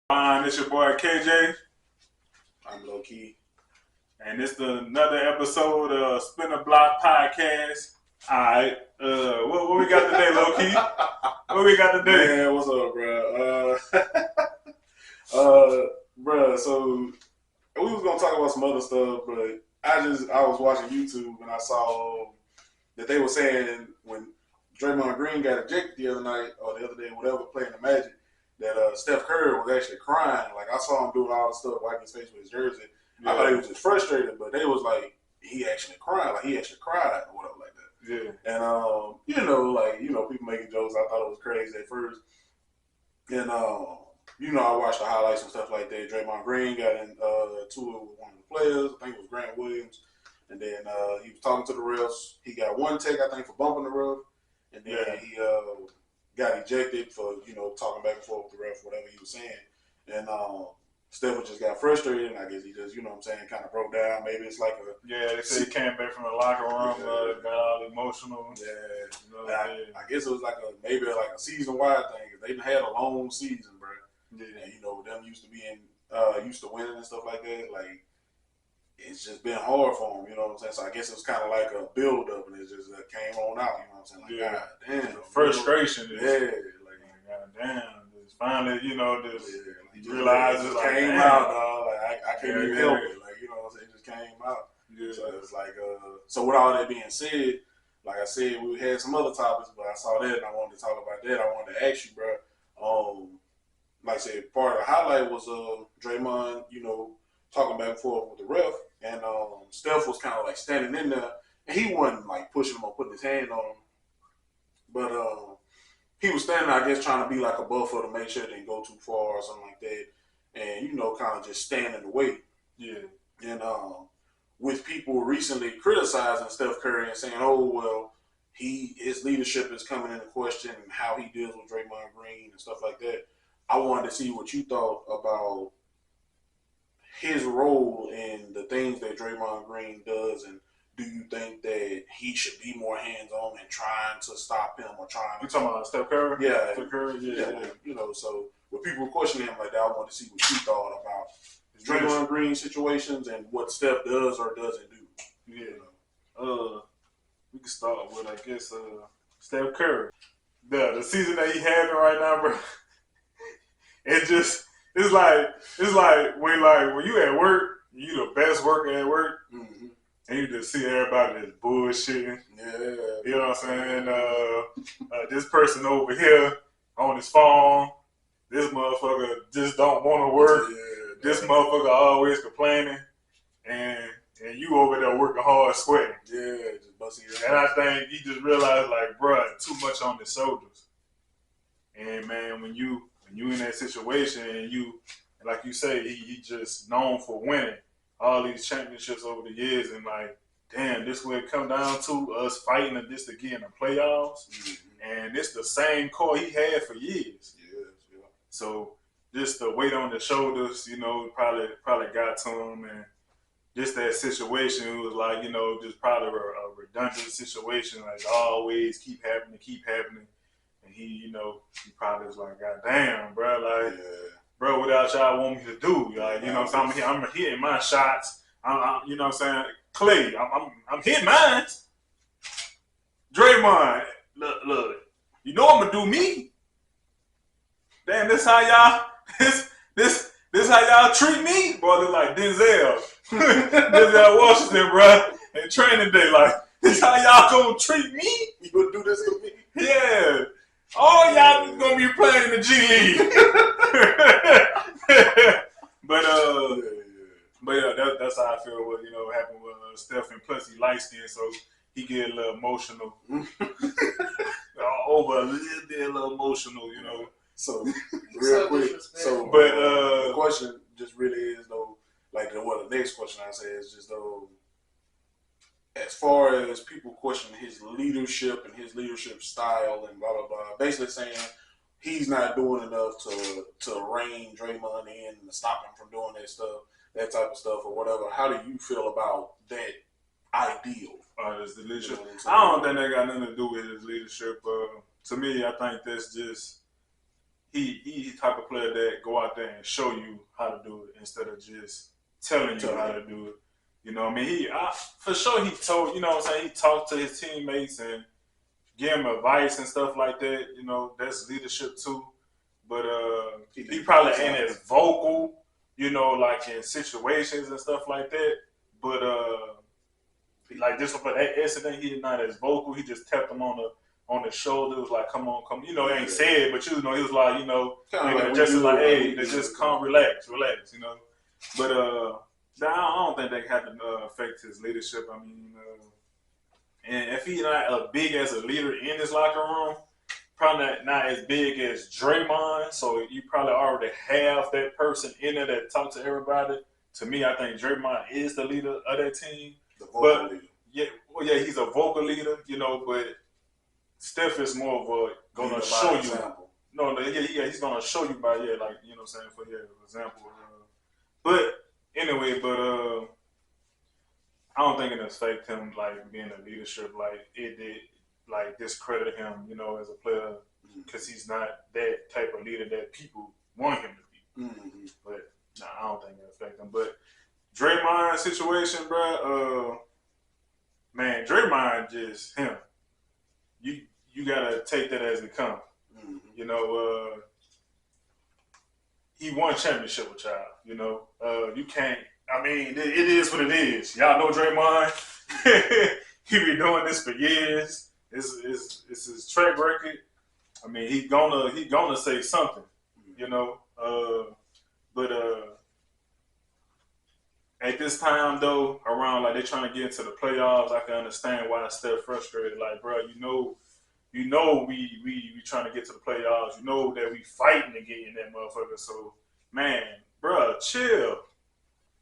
It's your boy KJ, I'm low key. and it's another episode of Spin the Block Podcast. Alright, what we got today, low key? What we got today? Man, what's up, bro? Bro, so we was gonna talk about some other stuff, but I was watching YouTube and I saw that they were saying when Draymond Green got ejected the other night or the other day, whatever, playing the Magic, that Steph Curry was actually crying. Like I saw him doing all the stuff, wiping his face with his jersey. Yeah. I thought he was just frustrated, but they was like he actually cried, or whatever like that. Yeah. And people making jokes. I thought it was crazy at first. And I watched the highlights and stuff like that. Draymond Green got in to it with one of the players. I think it was Grant Williams. And then he was talking to the refs. He got one take, I think, for bumping the ref. And then he got ejected for, talking back and forth with the ref, whatever he was saying. And Steph just got frustrated, and I guess he just, kind of broke down. Maybe it's like a... Yeah, they said he came back from the locker room, got all emotional. Yeah. I guess it was maybe a season-wide thing. They had a long season, bro. Yeah. And, them used to winning and stuff like that. Like, it's just been hard for them, you know what I'm saying? So I guess it was kind of like a build-up, and it just came on out, you know what I'm saying? Like, God damn. The frustration is... Yeah. God damn. Finally, he realized it came out, dog. Like I can't even help it. Like, you know what I'm saying? It just came out. Yeah. So it's like, so with all that being said, like I said, we had some other topics, but I saw that and I wanted to talk about that. I wanted to ask you, bro. Like I said, part of the highlight was Draymond, talking back and forth with the ref, and Steph was kind of like standing in there, and he wasn't like pushing him or putting his hand on him, but he was standing, I guess, trying to be like a buffer to make sure it didn't go too far or something like that. And, kind of just stand in the way. Yeah. And with people recently criticizing Steph Curry and saying, oh, well, his leadership is coming into question and how he deals with Draymond Green and stuff like that. I wanted to see what you thought about his role in the things that Draymond Green does, and do you think that he should be more hands-on and trying to stop him or trying to... You talking about Steph Curry? Yeah. Steph Curry? Yeah. So with people questioning him like that, I want to see what you thought about his Draymond Green situations and what Steph does or doesn't do. Yeah. We can start with, I guess, Steph Curry. The season that he having right now, bro, it's like when you at work, you the best worker at work. Mm-hmm. And you just see everybody just bullshitting. Yeah. You know what I'm saying? This person over here on his phone, this motherfucker just don't want to work. Yeah, this motherfucker always complaining. And you over there working hard, sweating. Yeah, just busting your ass. And I think he just realized, like, bruh, too much on his shoulders. And, man, when you in that situation and you, like you say, he just known for winning all these championships over the years, and like, damn, this will come down to us fighting this again in the playoffs. Mm-hmm. And it's the same core he had for years. Yeah. So just the weight on the shoulders, probably got to him, and just that situation, it was like, just probably a redundant situation, like always keep happening. And he probably was like, God damn, bro, like. Yeah. Bro, what else y'all want me to do? Like, I'm hitting my shots. I'm Clay, I'm hitting mine. Draymond, look, I'm gonna do me. Damn, this how y'all treat me, boy. Look like Denzel Washington, bro. In Training Day, like, this how y'all gonna treat me? You gonna do this to me? Yeah. All y'all is gonna be playing in the G League. But that's how I feel what happened with Steph, and plus he light skinned, so he get a little emotional. Over a little emotional, So real quick. So the question just really is though, like the next question I say is just though, as far as people questioning his leadership and his leadership style and blah blah blah, basically saying he's not doing enough to rein Draymond in and stop him from doing that type of stuff or whatever. How do you feel about that ideal? His leadership. I don't think that got nothing to do with his leadership. To me, I think that's just he's the type of player that go out there and show you how to do it instead of just telling you how to do it. You know what I mean? For sure he told, you know what I'm saying, he talked to his teammates and give him advice and stuff like that. You know, that's leadership too. But he probably ain't as vocal, you know, like in situations and stuff like that. But like this for that incident, he's not as vocal. He just tapped him on the shoulder. It was like, come on. You know, he ain't said, but you know, he was like, you know, just like, hey, just calm, relax, you know. But I don't think that had to affect his leadership. I mean, and if he's not as big as a leader in his locker room, probably not as big as Draymond. So you probably already have that person in there that talks to everybody. To me, I think Draymond is the leader of that team. The vocal leader. Yeah, he's a vocal leader, you know, but Steph is more of a gonna show you. Example. No, he's gonna show you by like, you know what I'm saying, for example. But anyway, I don't think it affect him like being a leadership like it did, like discredit him, you know, as a player because he's not that type of leader that people want him to be. But I don't think it affect him. But Draymond situation, bro. Man, Draymond just him. You gotta take that as it comes. You know, he won championship with y'all. You know, you can't. I mean, it is what it is. Y'all know Draymond. He been doing this for years. It's his track record. I mean, he gonna say something. You know, but at this time though, around like they trying to get into the playoffs, I can understand why Steph frustrated. Like, bro, you know, we trying to get to the playoffs. You know that we fighting to get in that motherfucker. So, man, bro, chill.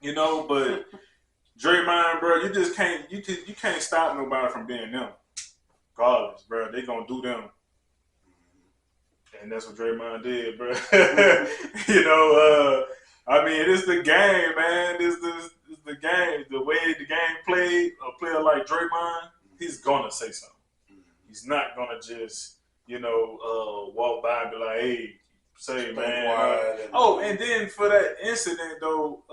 You know, but Draymond, bro, you just can't you can't stop nobody from being them. Regardless, bro, they gonna do them. And that's what Draymond did, bro. You know, I mean, it's the game, man. It's the game. The way the game played, a player like Draymond, he's gonna say something. He's not gonna just, you know, walk by and be like, "Hey, say, man." And then for that incident though,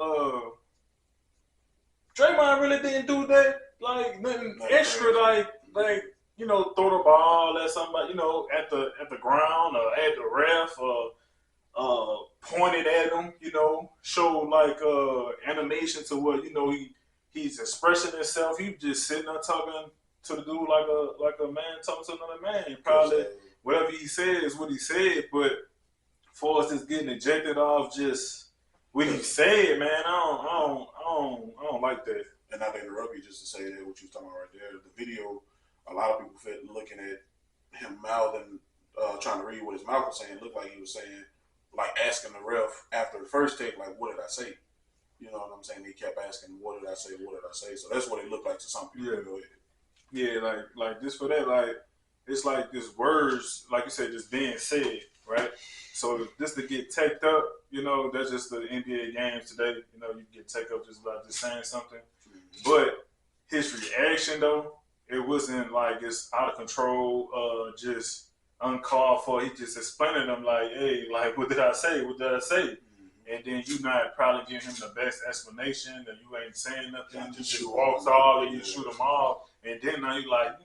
Draymond really didn't do that. Like nothing extra, like you know, throw the ball at somebody, you know, at the ground or at the ref or pointed at him, you know, show like animation to what, you know, he's expressing himself. He just sitting there talking to the dude like a man talking to another man. Probably whatever he said is what he said, but for us just getting ejected off just what he said, man, I don't like that. And not to interrupt you, just to say that what you was talking about right there, the video, a lot of people looking at him mouthing, trying to read what his mouth was saying, looked like he was saying, like asking the ref after the first take, like, what did I say? You know what I'm saying? He kept asking, what did I say? What did I say? So that's what it looked like to some people. Yeah, like this for that, like it's like this words, like you said, just being said, right? So just to get teched up, you know, that's just the NBA games today. You know, you get teched up just by just saying something. But his reaction though, it wasn't like it's out of control, just uncalled for. He just explaining them like, hey, like what did I say? What did I say? And then you not probably giving him the best explanation, and you ain't saying nothing. You just walks off, and you shoot him off, and then now you like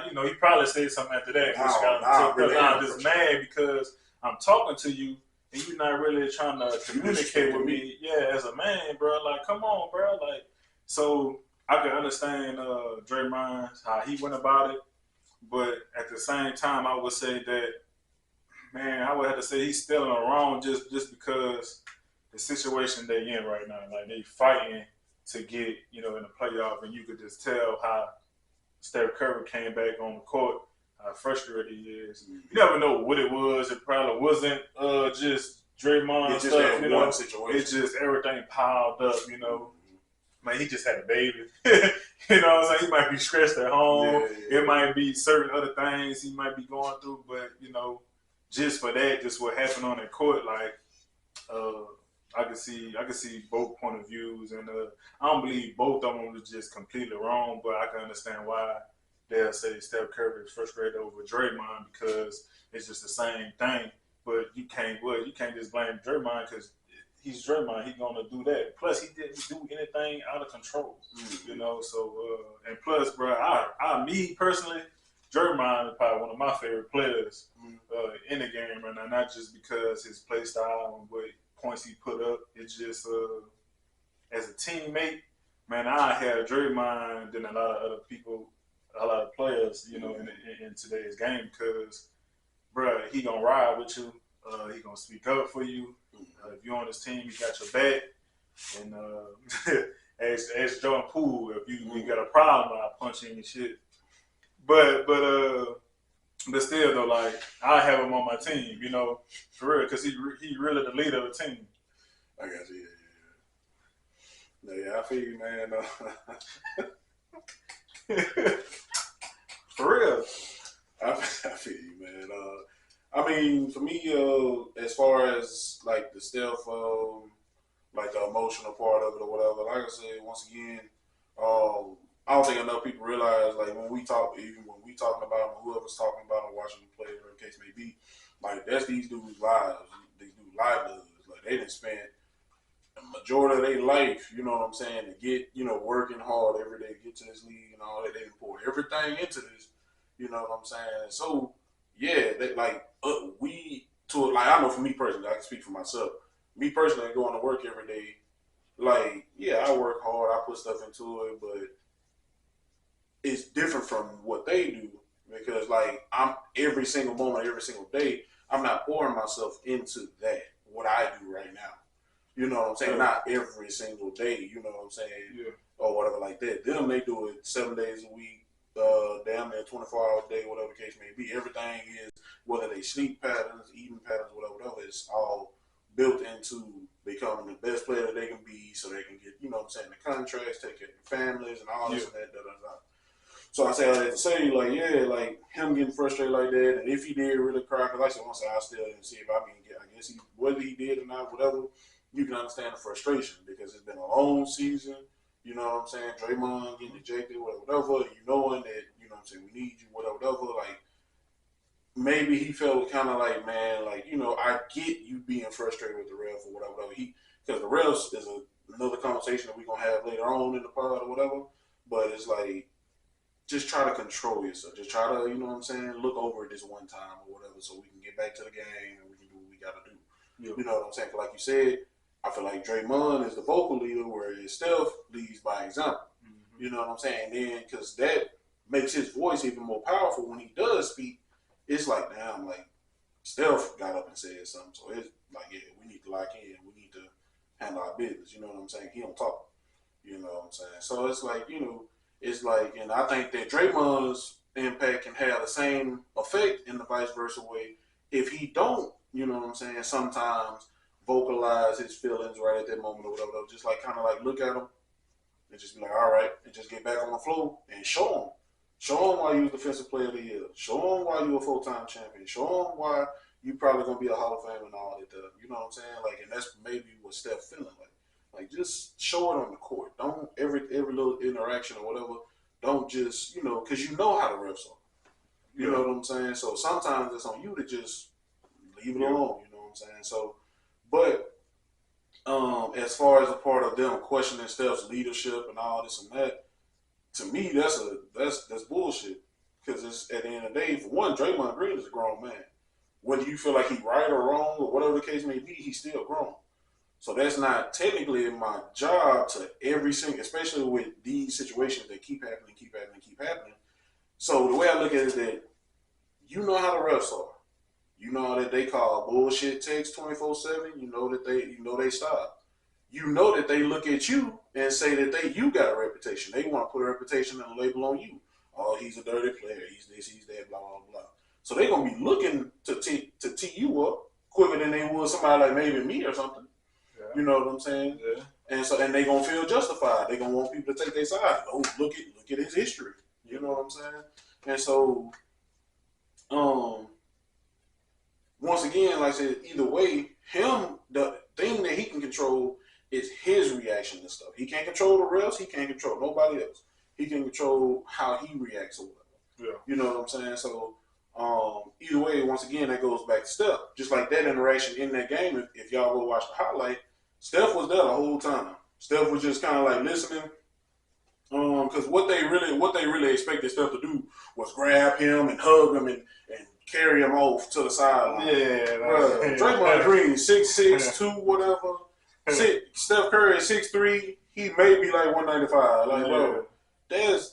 you know, he probably said something after that. I'm just mad because I'm talking to you, and you're not really trying to communicate with me. Yeah, as a man, bro. Like, come on, bro. Like, so I can understand Draymond how he went about it, but at the same time, I would say that, man, I would have to say he's still in the wrong just because the situation they in right now. Like, they fighting to get, you know, in the playoff, and you could just tell how Steph Curry came back on the court, how frustrated he is. You never know what it was. It probably wasn't just Draymond stuff, you know. It's just everything piled up, you know. Man, he just had a baby. You know what I'm saying? He might be stressed at home. It might be certain other things he might be going through, but, you know, just for that, just what happened on the court, like, I can see both point of views, and I don't believe both of them was just completely wrong, but I can understand why they'll say Steph Curry is frustrated over Draymond because it's just the same thing. But you can't just blame Draymond because he's Draymond. He's gonna do that. Plus, he didn't do anything out of control. You know. So and plus, bro, me personally, Draymond is probably one of my favorite players in the game right now. Not just because his play style and what points he put up. It's just as a teammate, man, I have Draymond than a lot of other people, a lot of players, you know, in today's game because, bro, he gonna ride with you. He gonna speak up for you. If you're on his team, he got your back. And as Jordan Poole, if you got a problem, I'll punch you in your shit. But still though, like I have him on my team, you know, for real, because he really the leader of the team. I got you. Yeah, I feel you, man. For real. I feel you, man. I mean, for me, as far as like the Steph, like the emotional part of it or whatever, like I said, once again, I don't think enough people realize, like when we talk, even when we talking about them, whoever's talking about them, watching them play, whatever the case may be, like that's these dudes' lives, these dudes' livelihoods. Like they didn't spend the majority of their life, you know what I'm saying, to get, you know, working hard every day to get to this league and all that. They didn't pour everything into this, you know what I'm saying. So yeah, they, like I know for me personally, I can speak for myself. Me personally, going to work every day, like yeah, I work hard, I put stuff into it, but it's different from what they do because like I'm every single moment, every single day, I'm not pouring myself into that, what I do right now. You know what I'm saying? Yeah. Not every single day, you know what I'm saying? Yeah. Or whatever like that. Them, they do it 7 days a week, damn near 24 hours a day, whatever the case may be. Everything is, whether they sleep patterns, eating patterns, whatever, it's all built into becoming the best player that they can be so they can get, you know what I'm saying, the contracts, take care of their families and all this and that, So I say all that to say, like, yeah, like, him getting frustrated like that, and if he did really cry, because like I said, once I still didn't see if I guess whether he did or not, whatever, you can understand the frustration because it's been a long season, you know what I'm saying, Draymond getting ejected, whatever, you knowing that, you know what I'm saying, we need you, whatever, like, maybe he felt kind of like, man, like, you know, I get you being frustrated with the ref or whatever, because the refs is another conversation that we're going to have later on in the pod or whatever, but it's like, just try to control yourself. Just try to, you know what I'm saying, look over it this one time or whatever so we can get back to the game and we can do what we got to do. Yeah. You know what I'm saying? Like you said, I feel like Draymond is the vocal leader, whereas Steph leads by example. Mm-hmm. You know what I'm saying? And then, because that makes his voice even more powerful when he does speak, it's like, damn, like, Steph got up and said something. So it's like, yeah, we need to lock in. We need to handle our business. You know what I'm saying? He don't talk. You know what I'm saying? So it's like, you know, it's like, and I think that Draymond's impact can have the same effect in the vice versa way if he don't, you know what I'm saying, sometimes vocalize his feelings right at that moment or whatever. Just like kind of like look at him and just be like, all right, and just get back on the floor and show him. Show him why you was Defensive Player of the Year. Show him why you a full-time champion. Show him why you probably going to be a Hall of Fame and all that. You know what I'm saying? Like, and that's maybe what Steph feeling like. Like, just show it on the court. Don't every little interaction or whatever. Don't just, you know, because you know how the refs are. You know what I'm saying? So sometimes it's on you to just leave it alone. You know what I'm saying? So, but as far as a part of them questioning Steph's leadership and all this and that, to me that's bullshit. Because it's at the end of the day, for one, Draymond Green is a grown man. Whether you feel like he's right or wrong or whatever the case may be, he's still grown. So that's not technically my job to every single, especially with these situations that keep happening. So the way I look at it is that you know how the refs are. You know that they call bullshit text 24/7. You know that they stop. You know that they look at you and say that you got a reputation. They want to put a reputation and a label on you. Oh, he's a dirty player. He's this, he's that, blah, blah, blah. So they're going to be looking to tee you up quicker than they would somebody like maybe me or something. Yeah. You know what I'm saying? Yeah. And they're going to feel justified. They're going to want people to take their side. Oh, look at his history. You know what I'm saying? And so, once again, like I said, either way, the thing that he can control is his reaction to stuff. He can't control the refs. He can't control nobody else. He can control how he reacts or whatever. Yeah. You know what I'm saying? So, Either way, once again, that goes back to Steph. Just like that interaction in that game, if y'all go watch the highlight, Steph was there the whole time. Steph was just kind of like listening. Because what they really expected Steph to do was grab him and hug him and carry him off to the sideline. Yeah, Draymond Green, 6'6", 2, whatever. Steph Curry, 6'3", he may be like 195. Like, bro,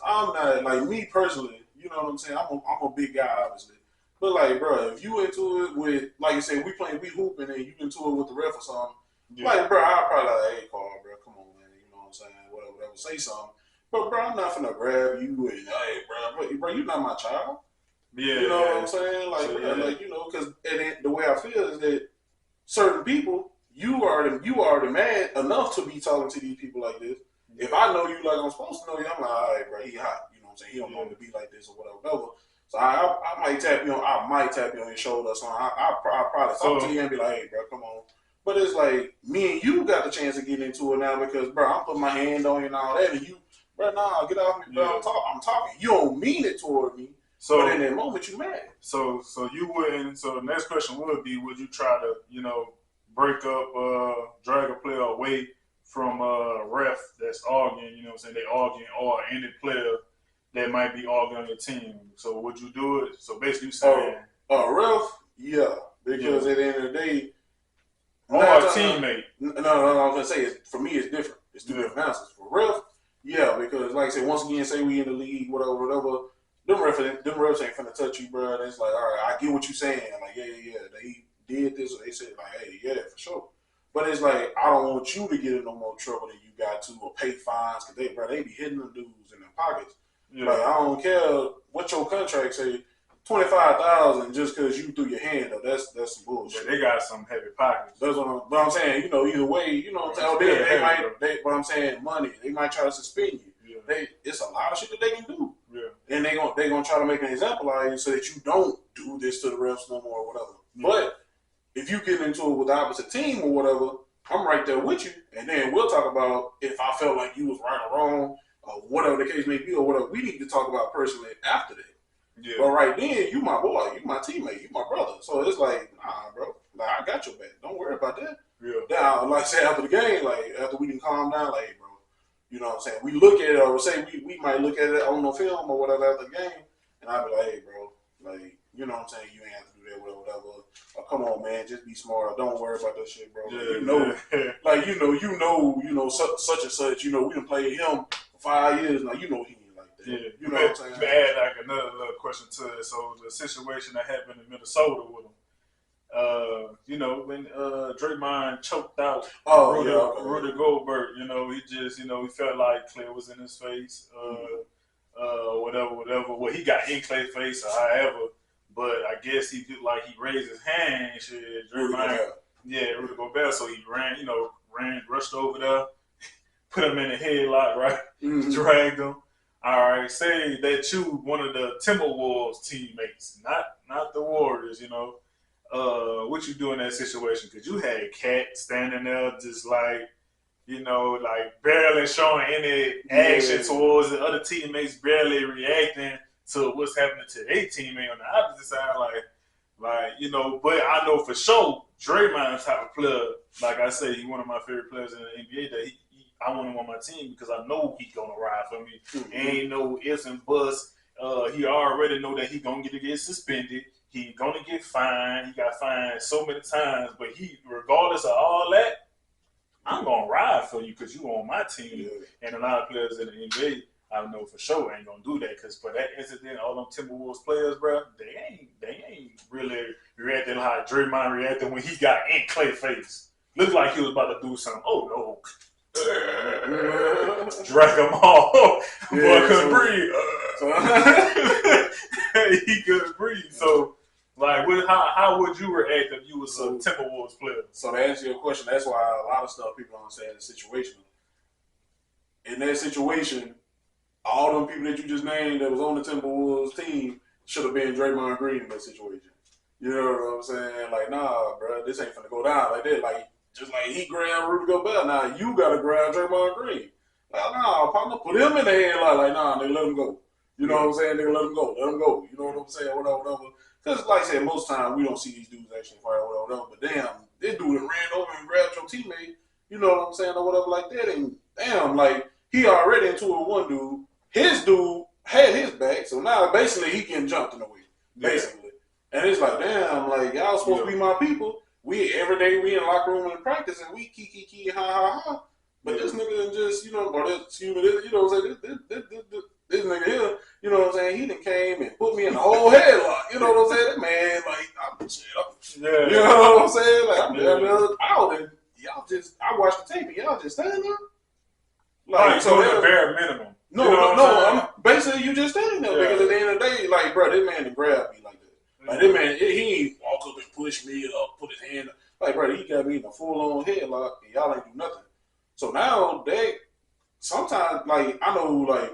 I'm not, like, me personally, you know what I'm saying? I'm a big guy, obviously. But, like, bro, if you into it with, like you said, we hooping and you into it with the ref or something, like, bro, I'll probably like, hey, Carl, bro, come on, man, you know what I'm saying? Whatever, say something. But, bro, I'm not finna grab you and, hey, bro, you're not my child. Yeah. You know what I'm saying? Like, so, bro, like, you know, because the way I feel is that certain people, you already mad enough to be talking to these people like this. Yeah. If I know you like I'm supposed to know you, I'm like, all right, bro, he hot. You know what I'm saying? He don't normally be like this or whatever. So I might tap you on your shoulder or something. I probably talk to you and be like, hey, bro, come on. But it's like, me and you got the chance to get into it now because, bro, I'm putting my hand on you and all that, and you, bro, nah, get off me, bro. Yeah. I'm talking. You don't mean it toward me. So, but in that moment, you mad. So you wouldn't. So the next question would be: would you try to, you know, break up, drag a player away from a ref that's arguing? You know what I'm saying? They arguing, or any player that might be arguing on your team. So would you do it? So basically, you saying a ref, yeah, because at the end of the day, or a teammate. No, I was gonna say for me, it's different. It's two different answers. For ref, yeah, because like I said, once again, say we in the league, whatever. Them refs ain't finna touch you, bro. And it's like, all right, I get what you saying. Like, yeah, they did this, or they said, like, hey, yeah, for sure. But it's like, I don't want you to get in no more trouble than you got to, or pay fines, because they be hitting them dudes in their pockets. Yeah. Like, I don't care what your contract say, $25,000 just because you threw your hand up. That's some bullshit. Yeah, they got some heavy pockets. That's what I'm saying. You know, either way, you know what I'm saying. But I'm saying money. They might try to suspend you. Yeah. It's a lot of shit that they can do. Yeah. And they gonna try to make an example out of you so that you don't do this to the refs no more or whatever. Yeah. But if you get into it with the opposite team or whatever, I'm right there with you. And then we'll talk about if I felt like you was right or wrong or whatever the case may be or whatever. We need to talk about personally after that. Yeah. But right then, you my boy, you my teammate, you my brother. So it's like, nah, bro. Like, I got your back. Don't worry about that. Yeah. Now, like I said, after the game, like after we can calm down, like, hey, bro. You know what I'm saying? We look at it, or say we might look at it on the film or whatever after the game, and I'll be like, hey, bro, like, you know what I'm saying? You ain't have to do that, whatever. Or, come on, man, just be smart. Don't worry about that shit, bro. Yeah, you know, like, you know, such and such, you know, we done played him for 5 years now. You know he ain't like that. Yeah. You know what I'm saying? To add, like, another little question to it. So, the situation that happened in Minnesota with him, you know, when Draymond choked out Rudy Goldberg, you know, he just, you know, he felt like Clay was in his face, whatever. Well, he got in Clay's face or however, but I guess he did, like, he raised his hand and shit. Draymond, Rudy Goldberg, so he rushed over there, put him in a headlock, right? Mm-hmm. Dragged him. All right, say that you one of the Timberwolves teammates, not the Warriors, you know. What you do in that situation? Because you had Cat standing there just like, you know, like barely showing any action towards the other teammates, barely reacting to what's happening to their teammate on the opposite side. Like, you know, but I know for sure Draymond's type of player, like I say, he's one of my favorite players in the NBA that I want him on my team because I know he's going to ride for me. Mm-hmm. Ain't no ifs and buts. He already know that he's going to get suspended. He gonna get fined. He got fined so many times, but regardless of all that, I'm gonna ride for you because you on my team. Yeah. And a lot of players in the NBA, I know for sure ain't gonna do that because for that incident, all them Timberwolves players, bro, they ain't really reacting how Draymond reacted when he got in Clay face. Looked like he was about to do something. Oh no. Drag him off. Boy couldn't breathe. He couldn't breathe. So, like, how would you react if you was a Timberwolves player? So, to answer your question, that's why a lot of stuff people don't say is situational. In that situation, all them people that you just named that was on the Timberwolves team should have been Draymond Green in that situation. You know what I'm saying? Like, nah, bro, this ain't finna go down like that. Like, just like he grabbed Rudy Gobert, now you gotta grab Draymond Green. Like, nah, partner, put him in the headlock. Like, nah, they let him go. You know what I'm saying? They let him go. Let him go. You know what I'm saying? Whatever. Because, like I said, most times we don't see these dudes actually fight or whatever. But damn, this dude ran over and grabbed your teammate, you know what I'm saying, or whatever like that. And damn, like, he already into it with one dude. His dude had his back, so now basically he getting jumped in the way, basically. And it's like, damn, like, y'all supposed to be my people. We, every day we in the locker room and practice, and we kiki, ha. But this nigga just, you know, or this, you know what I'm saying, this nigga here, you know what I'm saying, he done came and put me in the whole headlock, you know what I'm saying, that man, like, you know what I'm saying, like, I'm out, and y'all just, I watched the tape, and y'all just standing there. Like, so the bare minimum. No, you know basically you just standing there, because at the end of the day, like, bro, this man done grabbed me like that. Like, this man, he ain't walk up and push me up, put his hand up. Like, bro, he got me in a full-on headlock, and y'all ain't do nothing. So now, sometimes, like, I know, like,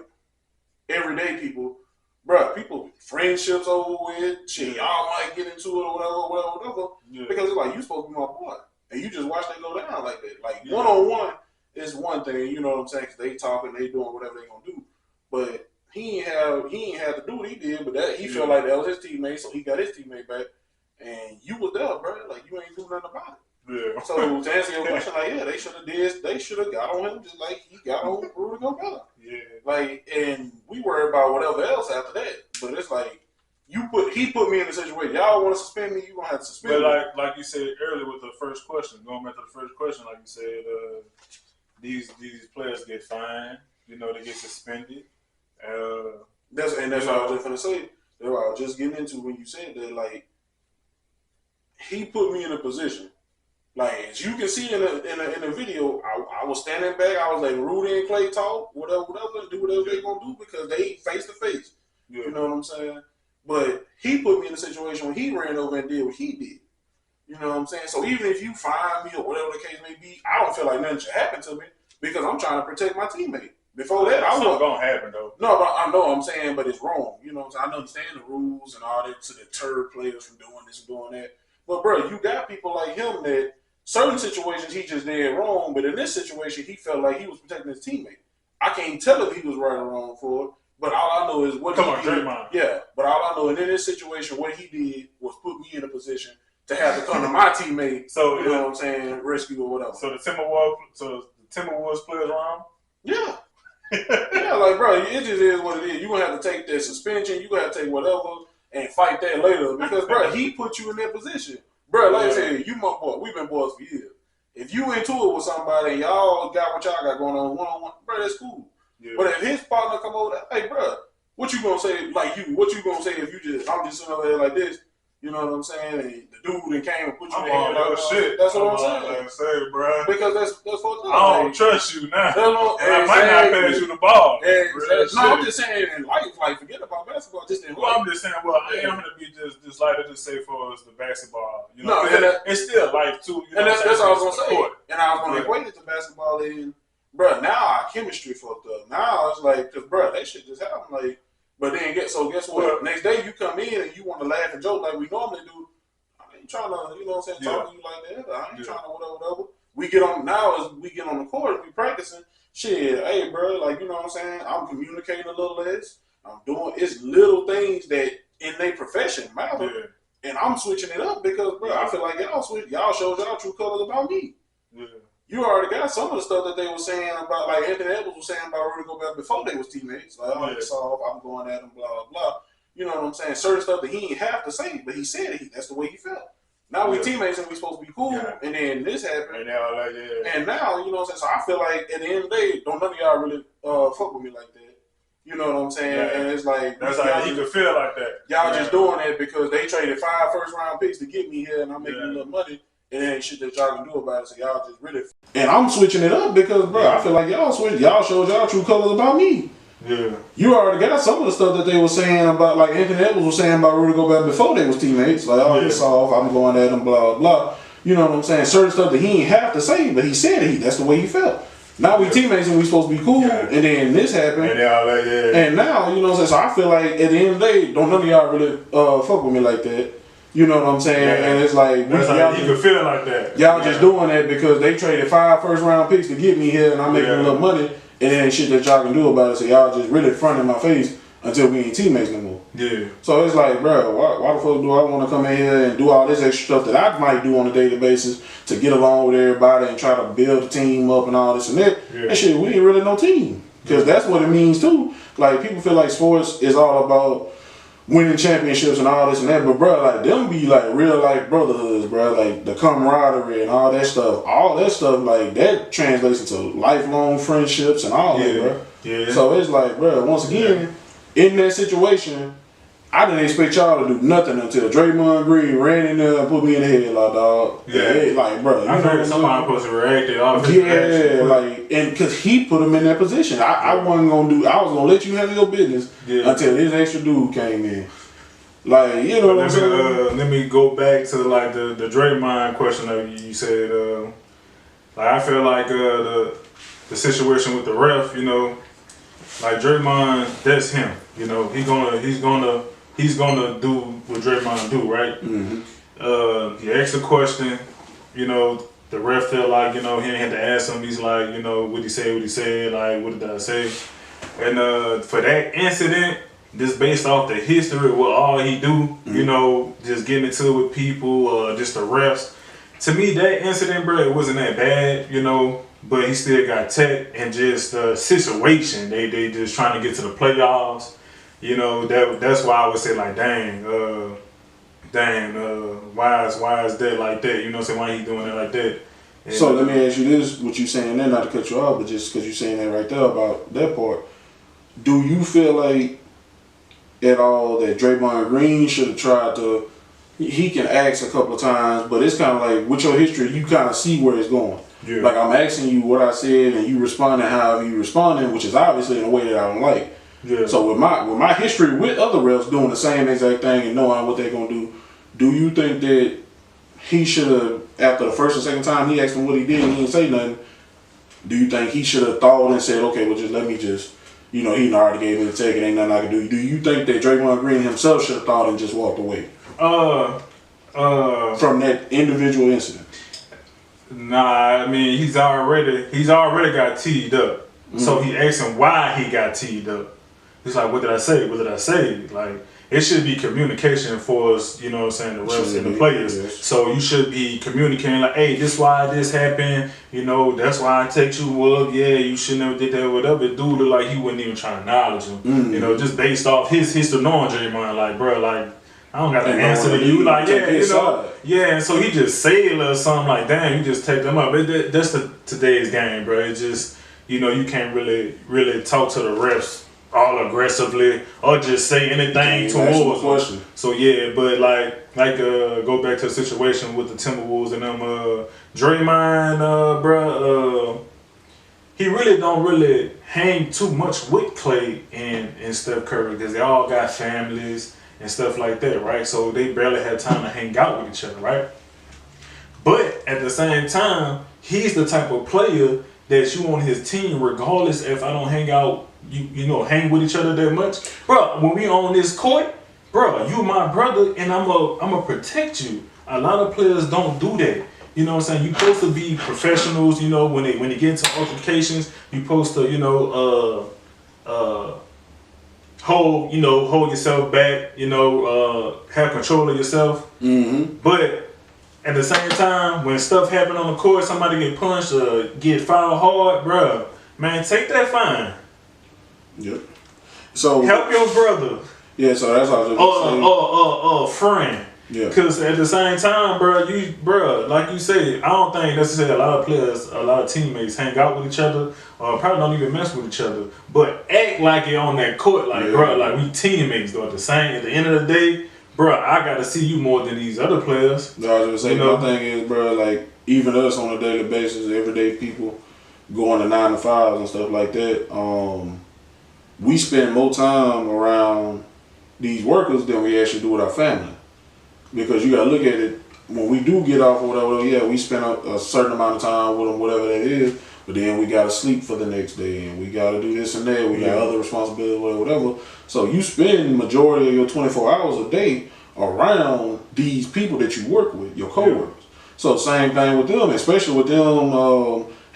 everyday people, bro, people, friendships over with, shit, y'all might get into it or whatever, because it's like, you supposed to be my boy, and you just watch that go down like that. Like, one-on-one is one thing, you know what I'm saying, because they talking, they doing whatever they gonna do, but he ain't have to do what he did, but that he felt like that was his teammate, so he got his teammate back, and you was there, bro, like, you ain't do nothing about it. Yeah. So to answer your question, like, they should have got on him just like he got on Rudy Gobert. Yeah. Like, and we worry about whatever else after that. But it's like he put me in a situation. Y'all want to suspend me, you gonna have to suspend me. But like you said earlier with the first question, going back to the first question, like you said, these players get fined, you know, they get suspended. That's what I was just gonna say. That's what I was just getting into when you said that, like, he put me in a position. Like, as you can see in the video, I was standing back. I was like, Rudy and Clay talk, whatever, do whatever they gonna do because they face to face. You know what I'm saying? But he put me in a situation where he ran over and did what he did. You know what I'm saying? So even if you fine me or whatever the case may be, I don't feel like nothing should happen to me because I'm trying to protect my teammate. Before that, I wasn't gonna happen though. No, but I know what I'm saying, but it's wrong. You know what I'm saying? I understand the rules and all that to deter players from doing this and doing that. But bro, you got people like him that certain situations he just did wrong, but in this situation he felt like he was protecting his teammate. I can't tell if he was right or wrong for it, but all I know is what he did. Draymond. Yeah, but all I know, and in this situation, what he did was put me in a position to have to come to my teammate. So you know what I'm saying, rescue or whatever. So the Timberwolves players wrong? Yeah. Yeah, like, bro, it just is what it is. You're going to have to take that suspension. You're going to have to take whatever and fight that later because, bro, he put you in that position. Bro, like I said, you my boy. We've been boys for years. If you into it with somebody and y'all got what y'all got going on one-on-one, bro, that's cool. Yeah. But if his partner come over there, hey, bro, what you going to say, like you, what you going to say if I'm just sitting over there like this? You know what I'm saying? And the dude that came and put you in there. Like, shit. That's what I'm saying. Like, say, bro. Because that's fucked up. I don't trust you now. I might not pass you the ball. No, I'm just saying in life, like, forget about basketball. Just in life. Well, I'm just saying, I am going to be just like to say for us the basketball. You know, it's still life, too. You know and that's all I was going to say. And I was going to equate it to basketball. And, bro, now our chemistry fucked up. Now it's like, because, bro, that shit just happened. Like, but then guess what? Well, next day you come in and you want to laugh and joke like we normally do. I ain't trying to, you know what I'm saying, talk to you like that. I ain't trying to whatever. We get on the court, we practicing. Shit, hey, bro, like, you know what I'm saying? I'm communicating a little less. I'm doing, it's little things that in their profession matter. Yeah. And I'm switching it up because, bro, I feel like y'all showed y'all true colors about me. Yeah. You already got some of the stuff that they were saying about, like Anthony Edwards was saying about Rudy Gobert before they was teammates. Like, it's off, I'm going at him, blah, blah, blah. You know what I'm saying? Certain stuff that he didn't have to say, but he said it. That's the way he felt. Now we teammates and we supposed to be cool, and then this happened. And now, you know what I'm saying? So I feel like at the end of the day, don't none of y'all really fuck with me like that. You know what I'm saying? Yeah. And it's like, that's how you can feel like that. Y'all just doing that because they traded 5 first-round picks to get me here, and I'm making a little money. It ain't shit that y'all can do about it, so y'all just really. And I'm switching it up because, bro, I feel like y'all showed y'all true colors about me. Yeah. You already got some of the stuff that they were saying about, like Anthony Edwards was saying about Rudy Gobert before they was teammates. Like, he's off, I'm going at him, blah, blah. You know what I'm saying? Certain stuff that he didn't have to say, but he said it. That's the way he felt. Now we teammates and we supposed to be cool, and then this happened. And now, you know what I'm saying? So I feel like at the end of the day, don't none of y'all really fuck with me like that. You know what I'm saying? Yeah. And it's like, that's how you can feel like that. Y'all just doing that because they traded 5 first-round picks to get me here, and I'm making a little money, and it ain't shit that y'all can do about it. So y'all just really fronting my face until we ain't teammates no more. Yeah. So it's like, bro, why the fuck do I want to come in here and do all this extra stuff that I might do on a daily basis to get along with everybody and try to build a team up and all this and that? Yeah. And shit, we ain't really no team. Because that's what it means too. Like, people feel like sports is all about winning championships and all this and that, but bro, like, them be like real life brotherhoods, bro. Like the camaraderie and all that stuff, like that translates into lifelong friendships and all that, bro. Yeah. So it's like, bro, once again, in that situation, I didn't expect y'all to do nothing until Draymond Green ran in there and put me in the headlock, dog. Yeah. Like, bro, I heard somebody supposed to react to all his reactions. Like, and because he put him in that position. I wasn't going to I was going to let you handle your business until this extra dude came in. Like, you know what I'm saying? Let me go back to, like, the Draymond question that you said. Like, I feel like the situation with the ref, you know, like Draymond, that's him. You know, he's gonna do what Draymond do, right? Mm-hmm. He asked a question, you know, the ref felt like, you know, he ain't had to ask him. He's like, you know, what he said, like, what did I say? And for that incident, just based off the history of what all he do, you know, just getting into it with people, just the refs. To me, that incident, bro, it wasn't that bad, you know, but he still got tech and just the situation. They just trying to get to the playoffs. You know, that's why I would say, like, dang, why is that like that? You know what I'm saying? Why he doing it like that? And so let me ask you this, what you saying there, not to cut you off, but just because you saying that right there about that part, do you feel like at all that Draymond Green should have tried to, he can ask a couple of times, but it's kind of like, with your history, you kind of see where it's going. Yeah. Like, I'm asking you what I said, and you responding however you responding, which is obviously in a way that I don't like. Yeah. So with my history with other refs doing the same exact thing and knowing what they're going to do you think that he should have, after the first and second time he asked him what he did and he didn't say nothing, do you think he should have thought and said, okay, well, just let me just, you know, he already gave me the take, it ain't nothing I can do. Do you think that Draymond Green himself should have thought and just walked away? From that individual incident? Nah, I mean, he's already got teed up. Mm-hmm. So he asked him why he got teed up. He's like, what did I say? What did I say? Like, it should be communication for us, you know what I'm saying, the refs and the players. Yes. So you should be communicating like, hey, this why this happened, you know, that's why I take you up, yeah, you should never did that, whatever. Dude looked like he wasn't even trying to acknowledge him. Mm-hmm. You know, just based off his history knowing Draymond, like, bro, like, I don't got to answer to you, like, yeah, you know. Yeah, and so he just said a little something like, damn, you just take them up. But that's today's game, bro. It's just, you know, you can't really talk to the refs all aggressively or just say anything towards them. So yeah, but like go back to the situation with the Timberwolves and them Draymond, bro, he really don't really hang too much with Clay and Steph Curry because they all got families and stuff like that, right? So they barely have time to hang out with each other, right? But at the same time, he's the type of player that you on his team, regardless if I don't hang out, you know, hang with each other that much. Bro, when we on this court, bro, you my brother and I'm a protect you. A lot of players don't do that. You know what I'm saying? You're supposed to be professionals, you know, when they get into altercations, you're supposed to, you know, hold yourself back, you know, have control of yourself. Mm-hmm. But at the same time, when stuff happen on the court, somebody get punched or get fouled hard, bro, man, take that fine. Yep. So help your brother. Yeah, so that's all I was saying. Friend. Yeah. Because at the same time, bro, like you said, I don't think necessarily a lot of players, a lot of teammates hang out with each other or probably don't even mess with each other. But act like you're on that court, like, bro, like we teammates, though. At the end of the day, bro, I got to see you more than these other players. No, I was going to say, you know? My thing is, bro, like, even us on a daily basis, everyday people going to 9 to 5s and stuff like that, we spend more time around these workers than we actually do with our family. Because you got to look at it, when we do get off or whatever, yeah, we spend a certain amount of time with them, whatever that is, but then we got to sleep for the next day, and we got to do this and that, we got other responsibilities, whatever. So you spend majority of your 24 hours a day around these people that you work with, your coworkers. So same thing with them, especially with them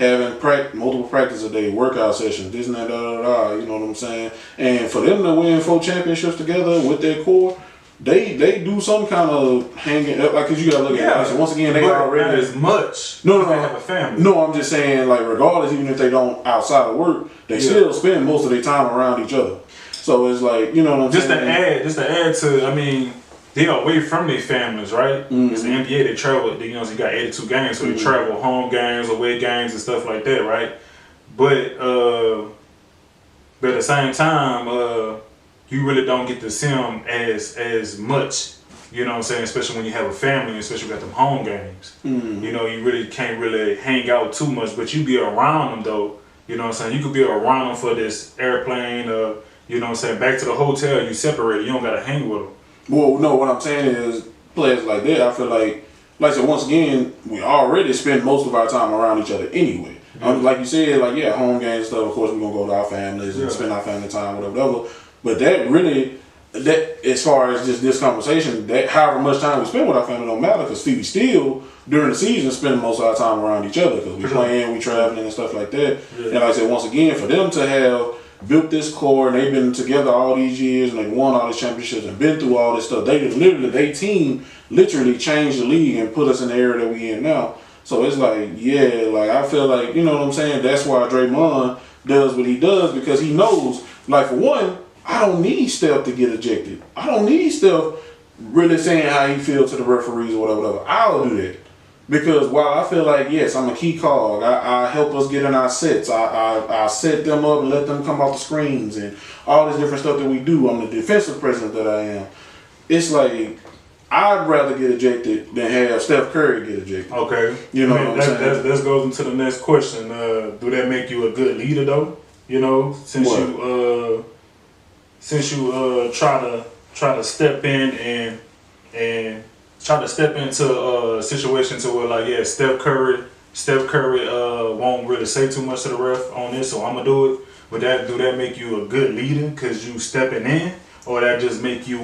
having multiple practice a day, workout sessions, this and that, you know what I'm saying? And for them to win 4 championships together with their core, they do some kind of hanging up, like, because you gotta look at it. So once again, they already not as much. No, they have a family. No, I'm just saying, like, regardless, even if they don't outside of work, they still spend most of their time around each other. So it's like, you know what I'm saying? Just to add to, I mean, they are away from their families, right? Because the NBA, they travel. You know, so you got 82 games, so they travel home games, away games, and stuff like that, right? But at the same time, you really don't get to see them as much. You know what I'm saying? Especially when you have a family, especially with them home games. You know, you really can't really hang out too much, but you be around them though. You know what I'm saying? You could be around them for this airplane. You know what I'm saying? Back to the hotel, you separate. You don't gotta hang with them. Well, no, what I'm saying is players like that, I feel like I said, once again, we already spend most of our time around each other anyway. Like you said, like, home games and stuff, of course, we're going to go to our families and spend our family time, whatever. But that really, as far as just this conversation, that however much time we spend with our family don't matter, because we still, during the season, spend most of our time around each other, because we playing, we traveling and stuff like that. And like I said, once again, for them to have built this core, and they've been together all these years, and they've won all these championships and been through all this stuff. Their team literally changed the league and put us in the area that we in now. So it's like, I feel like, you know what I'm saying? That's why Draymond does what he does, because he knows, like, for one, I don't need Steph to get ejected. I don't need Steph really saying how he feels to the referees or whatever. I'll do that. Because while I feel like, yes, I'm a key cog, I help us get in our sets. I set them up and let them come off the screens and all this different stuff that we do. I'm the defensive president that I am. It's like, I'd rather get ejected than have Steph Curry get ejected. Okay. You know what I'm saying? That goes into the next question. Do that make you a good leader, though? You know, since you try to step in and try to step into a situation to where, like, Steph Curry won't really say too much to the ref on this, so I'm gonna do it. Do that make you a good leader because you stepping in, or that just make you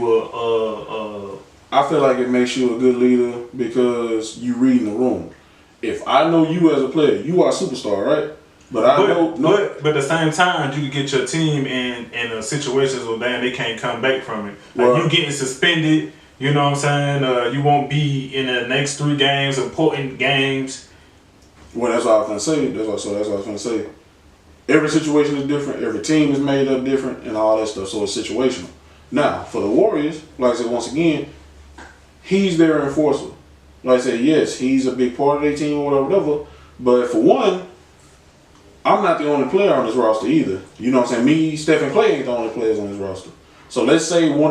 I feel like it makes you a good leader because you reading the room. If I know you as a player, you are a superstar, right? But at the same time, you can get your team in a situations where they can't come back from it. Like, you getting suspended. You know what I'm saying? You won't be in the next 3 games, important games. Well, that's what I was going to say. That's what I was going to say. Every situation is different. Every team is made up different and all that stuff. So it's situational. Now, for the Warriors, like I said, once again, he's their enforcer. Like I said, yes, he's a big part of their team or whatever. But for one, I'm not the only player on this roster either. You know what I'm saying? Me, Steph, and Clay ain't the only players on this roster. So let's say it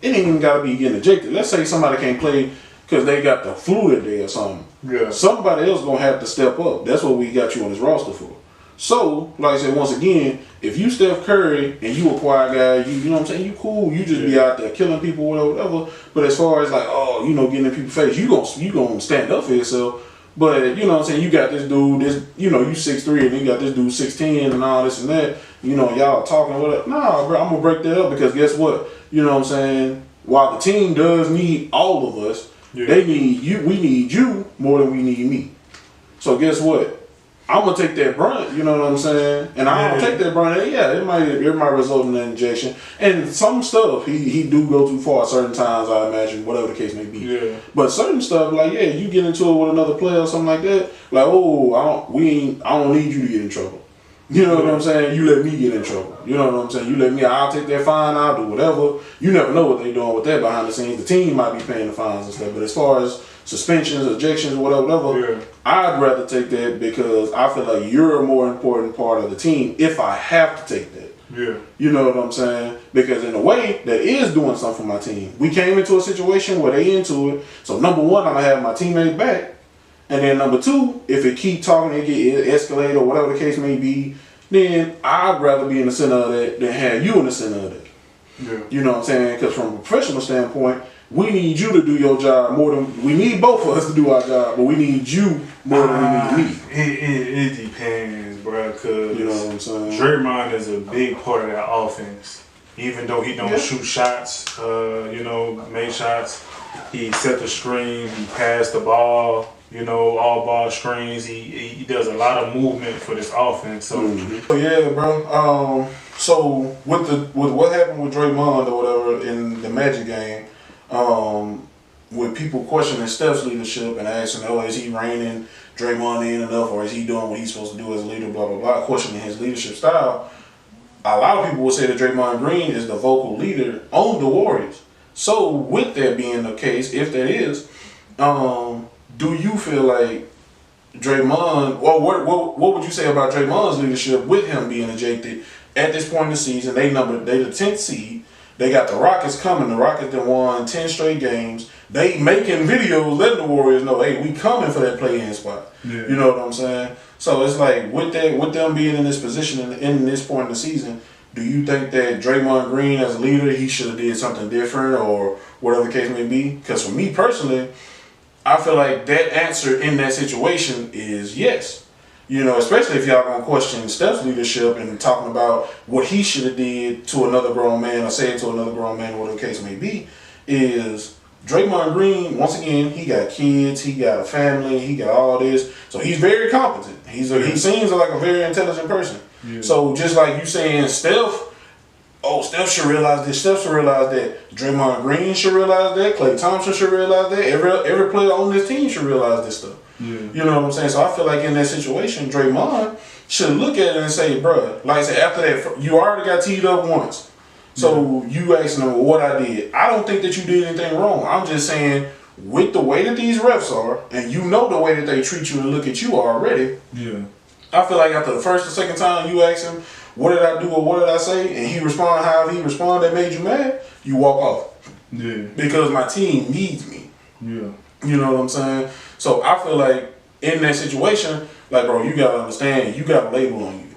ain't even got to be getting ejected. Let's say somebody can't play because they got the flu that day or something. Yeah. Somebody else going to have to step up. That's what we got you on this roster for. So, like I said, once again, if you Steph Curry and you a quiet guy, you know what I'm saying, you cool, you just be out there killing people, whatever. But as far as like, getting in people's face, you gonna stand up for yourself. But you know what I'm saying, you got this dude, you 6'3", and you got this dude 6'10", and all this and that. You know, y'all talking whatever. Nah, bro, I'm gonna break that up because guess what? You know what I'm saying? While the team does need all of us, they need you. We need you more than we need me. So guess what? I'm gonna take that brunt, you know what I'm saying? And I don't take that brunt. It might result in an injection. And some stuff he do go too far at certain times, I imagine, whatever the case may be. Yeah. But certain stuff, like you get into it with another player or something like that, like, I don't need you to get in trouble. You know what I'm saying? You let me get in trouble. You know what I'm saying? I'll take that fine, I'll do whatever. You never know what they're doing with that behind the scenes. The team might be paying the fines and stuff. But as far as suspensions, ejections, whatever, I'd rather take that because I feel like you're a more important part of the team if I have to take that. Yeah. You know what I'm saying? Because in a way, that is doing something for my team. We came into a situation where they into it. So number one, I'm going to have my teammates back. And then number two, if it keep talking and get escalated or whatever the case may be, then I'd rather be in the center of that than have you in the center of that. Yeah. You know what I'm saying? Because from a professional standpoint, we need you to do your job more than we need both of us to do our job, but we need you more than we need me. It depends, bro. Cause you know what I'm saying? Draymond is a big part of that offense. Even though he don't shoot shots, make shots. He set the screen. He passed the ball. You know, all ball screens. He does a lot of movement for this offense. So yeah, bro. So with what happened with Draymond or whatever in the Magic game, with people questioning Steph's leadership and asking, oh, is he reining Draymond in enough, or is he doing what he's supposed to do as a leader? Blah blah blah. Questioning his leadership style. A lot of people will say that Draymond Green is the vocal leader on the Warriors. So with that being the case, if that is, do you feel like Draymond, or what would you say about Draymond's leadership with him being ejected at this point in the season? They the 10th seed. They got the Rockets coming. The Rockets that won 10 straight games. They making videos letting the Warriors know, hey, we coming for that play-in spot. Yeah. You know what I'm saying? So it's like with them being in this position in this point in the season, do you think that Draymond Green as a leader, he should have did something different or whatever the case may be? Because for me personally, I feel like that answer in that situation is yes. You know, especially if y'all gonna question Steph's leadership and talking about what he should have did to another grown man or said to another grown man, whatever the case may be, is Draymond Green, once again, he got kids, he got a family, he got all this. So he's very competent. He seems like a very intelligent person. Yeah. So just like you saying Steph should realize this, Steph should realize that, Draymond Green should realize that, Klay Thompson should realize that, every player on this team should realize this stuff. Yeah. You know what I'm saying? So I feel like in that situation, Draymond should look at it and say, bruh, like I said, after that, you already got teed up once. So you asking them what I did. I don't think that you did anything wrong. I'm just saying, with the way that these refs are, and you know the way that they treat you and look at you already, I feel like after the first or second time you ask him, what did I do or what did I say, and he respond how he responded that made you mad, you walk off. Yeah. Because my team needs me. Yeah. You know what I'm saying? So I feel like in that situation, like, bro, you gotta understand, you got a label on you.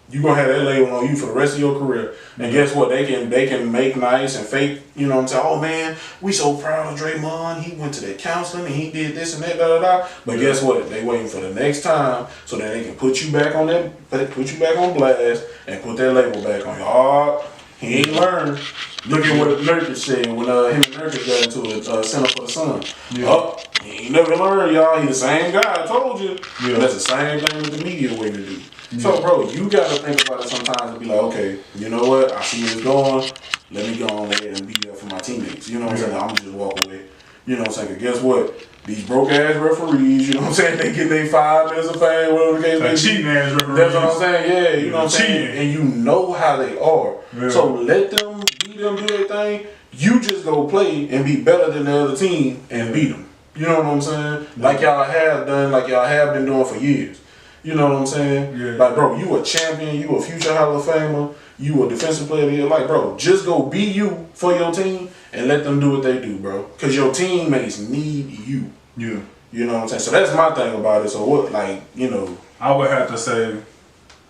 You gonna have that label on you for the rest of your career. And guess what? They can make nice and fake, you know what I'm saying? Oh man, we so proud of Draymond. He went to that counseling and he did this and that, da da da. But guess what? They waiting for the next time so that they can put you back on blast and put that label back on you. Oh, he ain't learned. Look at what Nurkic said when him and Nurkic got into a Center for the Sun. Yeah. Oh, he ain't never learned, y'all. He the same guy. I told you. Yeah. And that's the same thing with the media way to do. Yeah. So, bro, you got to think about it sometimes and be like, okay, you know what? I see where it's going. Let me go on ahead and be there for my teammates. You know what I'm saying? I'm going to just walk away. You know what I'm saying? Guess what? These broke-ass referees, you know what I'm saying? They get their 5 minutes of fame, whatever the case may be. Cheating-ass referees. That's what I'm saying. Yeah, you know what I'm saying? And you know how they are. Yeah. So let them do their thing. You just go play and be better than the other team and beat them. You know what I'm saying? Like y'all have done, like y'all have been doing for years. You know what I'm saying? Yeah. Like, bro, you a champion, you a future Hall of Famer, you a defensive player of the year. Like, bro, just go be you for your team and let them do what they do, bro. Because your teammates need you. Yeah. You know what I'm saying? So that's my thing about it. So what, like, you know. I would have to say in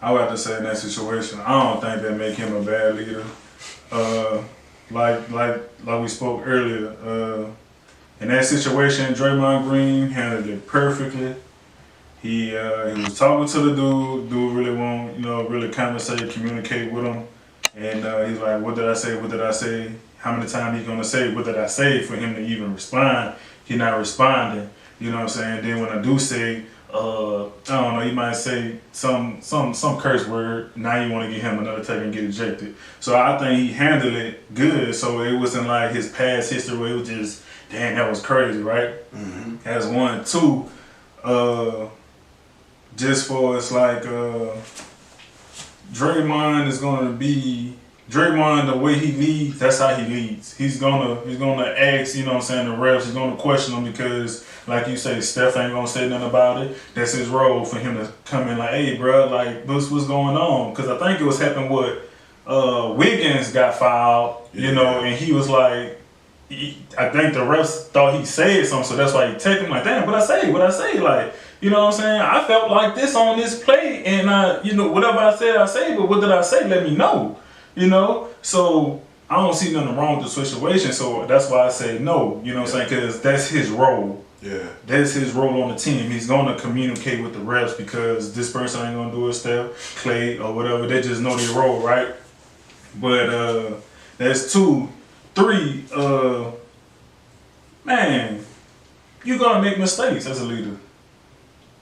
that situation, I don't think that make him a bad leader. Like we spoke earlier, in that situation, Draymond Green handled it perfectly. He was talking to the dude. Dude really conversate, communicate with him. And he's like, what did I say? What did I say? How many times he's gonna say, what did I say, for him to even respond? He not responding. You know what I'm saying? Then when I do say, I don't know, you might say some curse word. Now you want to get him another take and get ejected. So I think he handled it good. So it wasn't like his past history where it was just, damn, that was crazy, right? Mm-hmm. That's 1. 2, just for it's like Draymond is gonna be Draymond the way he leads. That's how he leads. He's gonna ask, you know what I'm saying, the refs. He's gonna question them because, like you say, Steph ain't gonna say nothing about it. That's his role for him to come in like, hey, bro, like what's going on? Because I think it was happening with Wiggins got fouled, you know, and he was like. I think the refs thought he said something, so that's why he took him like, damn, what I say, like, you know what I'm saying? I felt like this on this play, and whatever I say, but what did I say? Let me know, you know? So I don't see nothing wrong with the situation, so that's why I say no, you know what I'm saying? Because that's his role. Yeah. That's his role on the team. He's going to communicate with the refs because this person ain't going to do it, Steph, Klay, or whatever. They just know their role, right? But that's 2. 3, man, you're gonna make mistakes as a leader.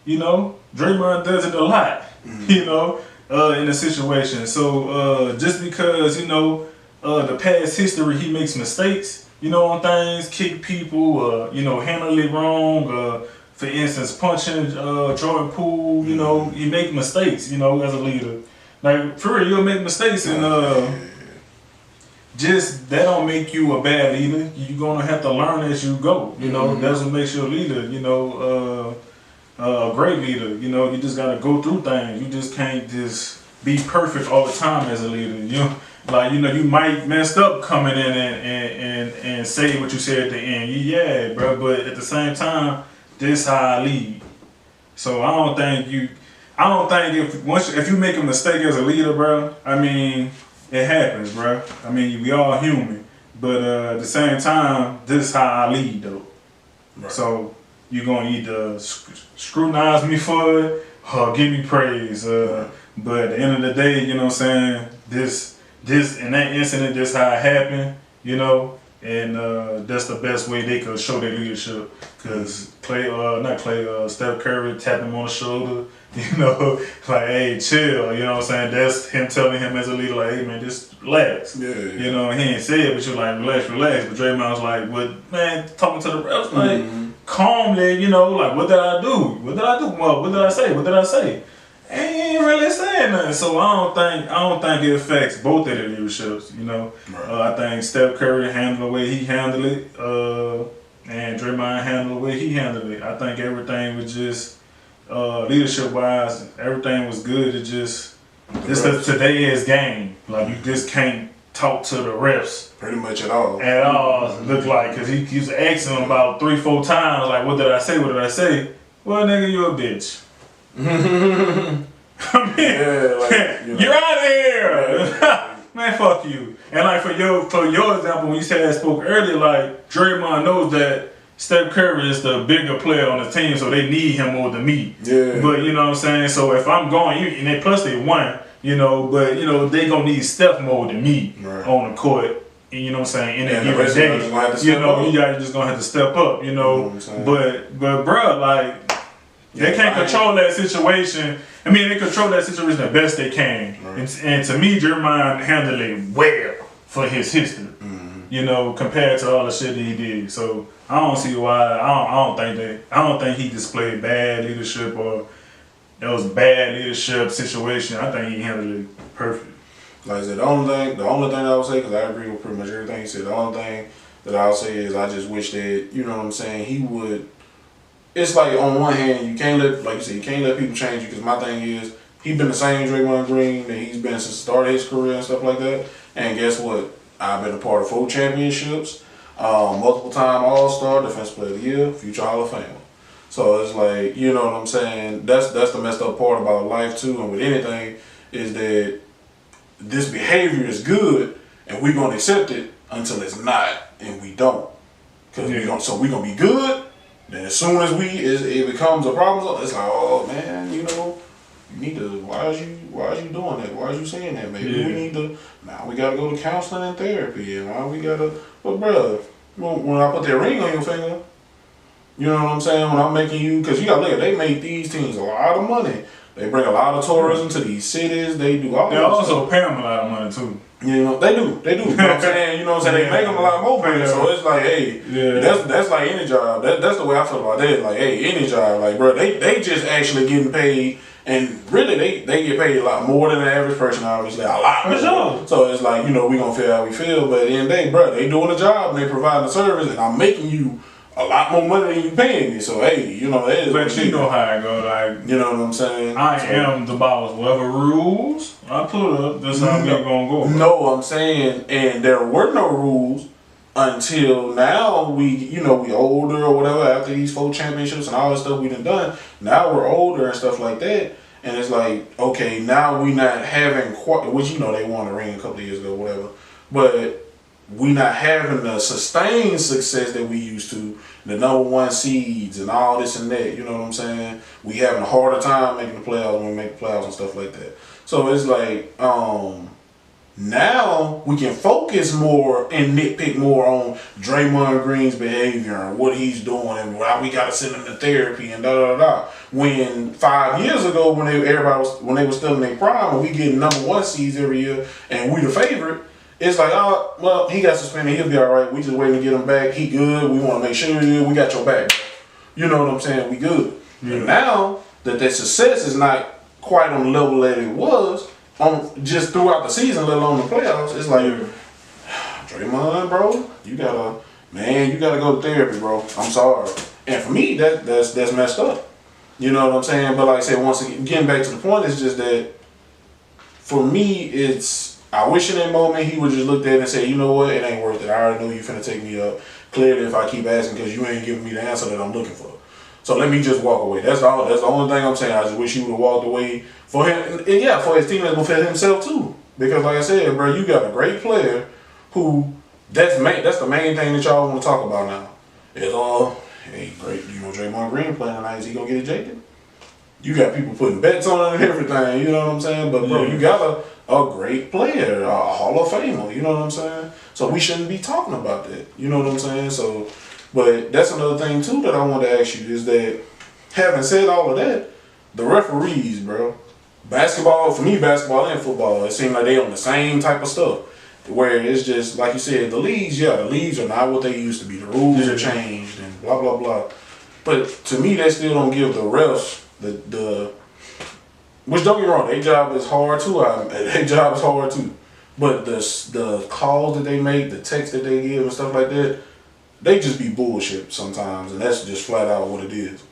You know, Draymond does it a lot. You know, in the situation. So just because the past history, he makes mistakes. On things, kick people, handle it wrong. For instance, punching Jordan Poole. He make mistakes. As a leader, like for real, you'll make mistakes, and just that don't make you a bad leader. You're gonna have to learn as you go. That's what makes you a leader. A great leader. You just gotta go through things. You just can't just be perfect all the time as a leader. You might messed up coming in and say what you said at the end. Yeah, bro. But at the same time, this how I lead. So I don't think if you make a mistake as a leader, bro. I mean, it happens, bro. I mean, we all human. But at the same time, this how I lead, though. Right. So you're gonna either scrutinize me for it or give me praise. But at the end of the day, you know what I'm saying? This in that incident, this how it happened, and that's the best way they could show their leadership. Cause Steph Curry tapped him on the shoulder, like, hey, chill, you know what I'm saying? That's him telling him as a leader, like, hey man, just relax. Yeah. And he ain't say it, but you're like, relax. But Draymond was like, what, man, talking to the refs, like, calmly, like, what did I do? Well, what did I say? What did I say? He ain't really saying nothing. So I don't think it affects both of their leaderships, Right. I think Steph Curry handled the way he handled it, and Draymond handled the way he handled it. I think everything was just leadership wise, everything was good. It just today's game. Like, you just can't talk to the refs pretty much at all. Look like, because he was asking them about 3-4 times, like, what did I say? Well, nigga, you a bitch. I mean, you're out of here. Man, fuck you. And like for your example, when you said I spoke earlier, like Draymond knows that Steph Curry is the bigger player on the team, so they need him more than me. Yeah. But you know what I'm saying? So if I'm going, and plus they won, but they gonna need Steph more than me on the court. You know what I'm saying? In a given day, you guys just gonna have to step up. But bro, like. They can't control that situation. I mean, they control that situation the best they can. Right. And to me, Draymond handled it well for his history. Compared to all the shit that he did. So I don't see why. I don't think he displayed bad leadership or that was bad leadership situation. I think he handled it perfect. Like I said, the only thing I would say, because I agree with pretty much everything he said. The only thing that I'll say is I just wish that he would. It's like on one hand, you can't let people change you, because my thing is, he's been the same Draymond Green that he's been since the start of his career and stuff like that. And guess what? I've been a part of 4 championships, multiple time All-Star, Defensive Player of the Year, future Hall of Famer. So it's like, you know what I'm saying? That's the messed up part about life too, and with anything, is that this behavior is good, and we're gonna accept it until it's not, and we don't. Cause we're gonna be good. Then as soon as it becomes a problem, it's like, oh man, you need to. Why is you doing that? Why is you saying that? Maybe we need to. Now we gotta go to counseling and therapy, and now we gotta. But bruh, when I put that ring on your finger, you know what I'm saying? When I'm making you, because you gotta look at, they make these teams a lot of money. They bring a lot of tourism to these cities. They do all. They also pay them a lot of money too. They do. You know what I'm saying? You know what I'm saying? They make them a lot more money. So it's like, hey, that's like any job. That's the way I feel about that. Like, hey, any job, like, bro, they just actually getting paid, and really they get paid a lot more than the average person. Obviously, a lot more. For sure. So it's like, we gonna feel how we feel, but at the end of the day, bro, they doing a job and they providing a service, and I'm making you a lot more money than you paying me. So hey, that is. But you know how it go, like, you know what I'm saying? I am the boss. Whatever rules I put up, that's how we're gonna go. No, I'm saying, and there were no rules until now. We older or whatever, after these 4 championships and all this stuff we done. Now we're older and stuff like that, and it's like, okay, now we not having which they won a ring a couple of years ago, whatever, but we not having the sustained success that we used to, the number 1 seeds and all this and that, you know what I'm saying? We having a harder time making the playoffs when we make the playoffs and stuff like that. So it's like, Now we can focus more and nitpick more on Draymond Green's behavior and what he's doing and why we got to send him to therapy and da da da. When 5 years ago, when they were still in their prime, and we get #1 seeds every year and we the favorite, it's like, oh well, he got suspended, he'll be all right. We just waiting to get him back. He good. We want to make sure we got your back. You know what I'm saying? We good. Yeah. And now that success is not quite on the level that it was. Just throughout the season, let alone the playoffs, it's like, Draymond, bro, you gotta go to therapy, bro. I'm sorry. And for me, that's messed up. You know what I'm saying? But like I said, once again, getting back to the point, it's just that for me, I wish in that moment he would just look at it and say, you know what, it ain't worth it. I already know you finna take me up. Clearly, if I keep asking, because you ain't giving me the answer that I'm looking for. So let me just walk away. That's the only thing I'm saying. I just wish he would have walked away for him, and yeah, for his teammates, but for himself too. Because like I said, bro, you got a great player who that's the main thing that y'all want to talk about now. Is hey, great, Draymond Green playing tonight, is he gonna get ejected? You got people putting bets on it and everything, you know what I'm saying? But bro, you got a great player, a Hall of Famer, you know what I'm saying? So we shouldn't be talking about that, you know what I'm saying? So, but that's another thing too that I wanted to ask you is that, having said all of that, the referees, bro, basketball and football, it seems like they on the same type of stuff. Where it's just, like you said, the leagues are not what they used to be. The rules are changed and blah, blah, blah. But to me, they still don't give the refs which don't get me wrong, their job is hard too. But the calls that they make, the text that they give and stuff like that, they just be bullshit sometimes, and that's just flat out what it is.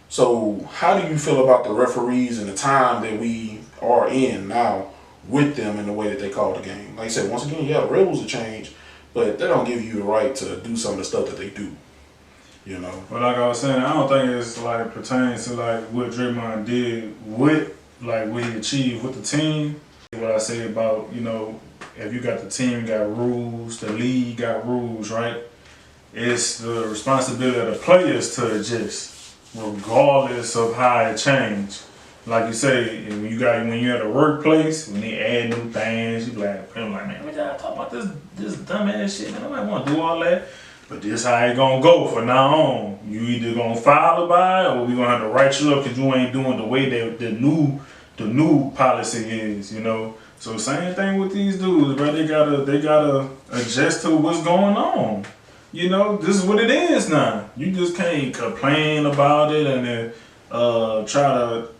So how do you feel about the referees and the time that we are in now with them and the way that they call the game? Like I said, once again, the rules have changed, but they don't give you the right to do some of the stuff that they do. You know. Well, like I was saying, I don't think it's like pertains to like what Draymond did with like what he achieved with the team. What I say about, if you got the team got rules, the league got rules, right? It's the responsibility of the players to adjust, regardless of how it changed. Like you say, when you're at a workplace, when they add new things, you like, man, we gotta talk about this dumbass shit. Man, nobody want to do all that. But this how it gonna go from now on. You either gonna file by it, or we gonna have to write you up because you ain't doing the way that the new policy is. So same thing with these dudes, bro. They gotta adjust to what's going on. This is what it is now. You just can't complain about it and then try to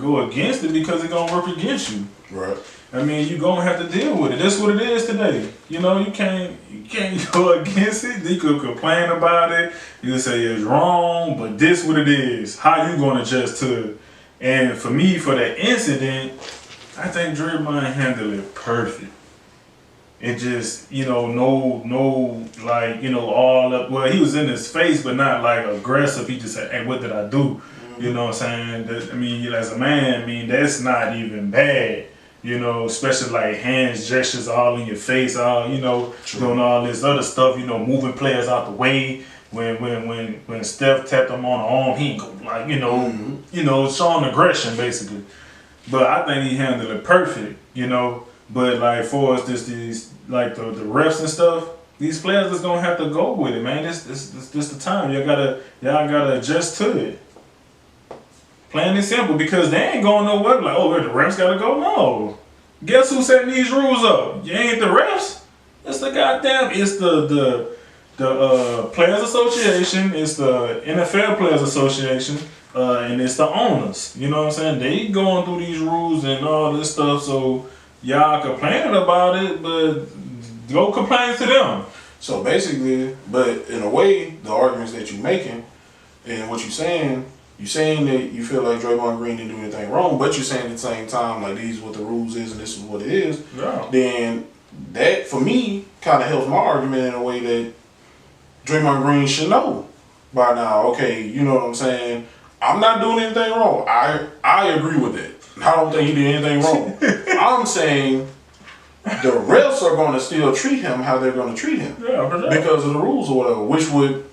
go against it because it's gonna work against you. Right. I mean, you're gonna have to deal with it. That's what it is today. You can't go against it. You could complain about it. You can say it's wrong, but this what it is. How you gonna adjust to it? And for me, for that incident, I think Draymond handled it perfect. It just, all up. Well, he was in his face, but not like aggressive. He just said, "Hey, what did I do?" You know what I'm saying? As a man, that's not even bad. Especially like hands, gestures all in your face, all, doing all this other stuff, moving players out the way. When Steph tapped him on the arm, he ain't go showing aggression basically. But I think he handled it perfect, But like for us, these like the refs and stuff, these players just gonna have to go with it, man. This the time. Y'all gotta adjust to it. Plain and simple, because they ain't going nowhere. Like, the refs gotta go. No, guess who's setting these rules up? You ain't the refs. It's the Players Association. It's the NFL Players Association, and it's the owners. You know what I'm saying? They going through these rules and all this stuff. So y'all complaining about it, but go complain to them. So basically, but in a way, the arguments that you're making and what you're saying that you feel like Draymond Green didn't do anything wrong, but you're saying at the same time, like, these is what the rules is and this is what it is. Yeah. Then that, for me, kind of helps my argument in a way that Draymond Green should know by now. Okay, you know what I'm saying? I'm not doing anything wrong. I agree with it. I don't think he did anything wrong. I'm saying the refs are going to still treat him how they're going to treat him. Yeah, for sure. Because of the rules or whatever, which would,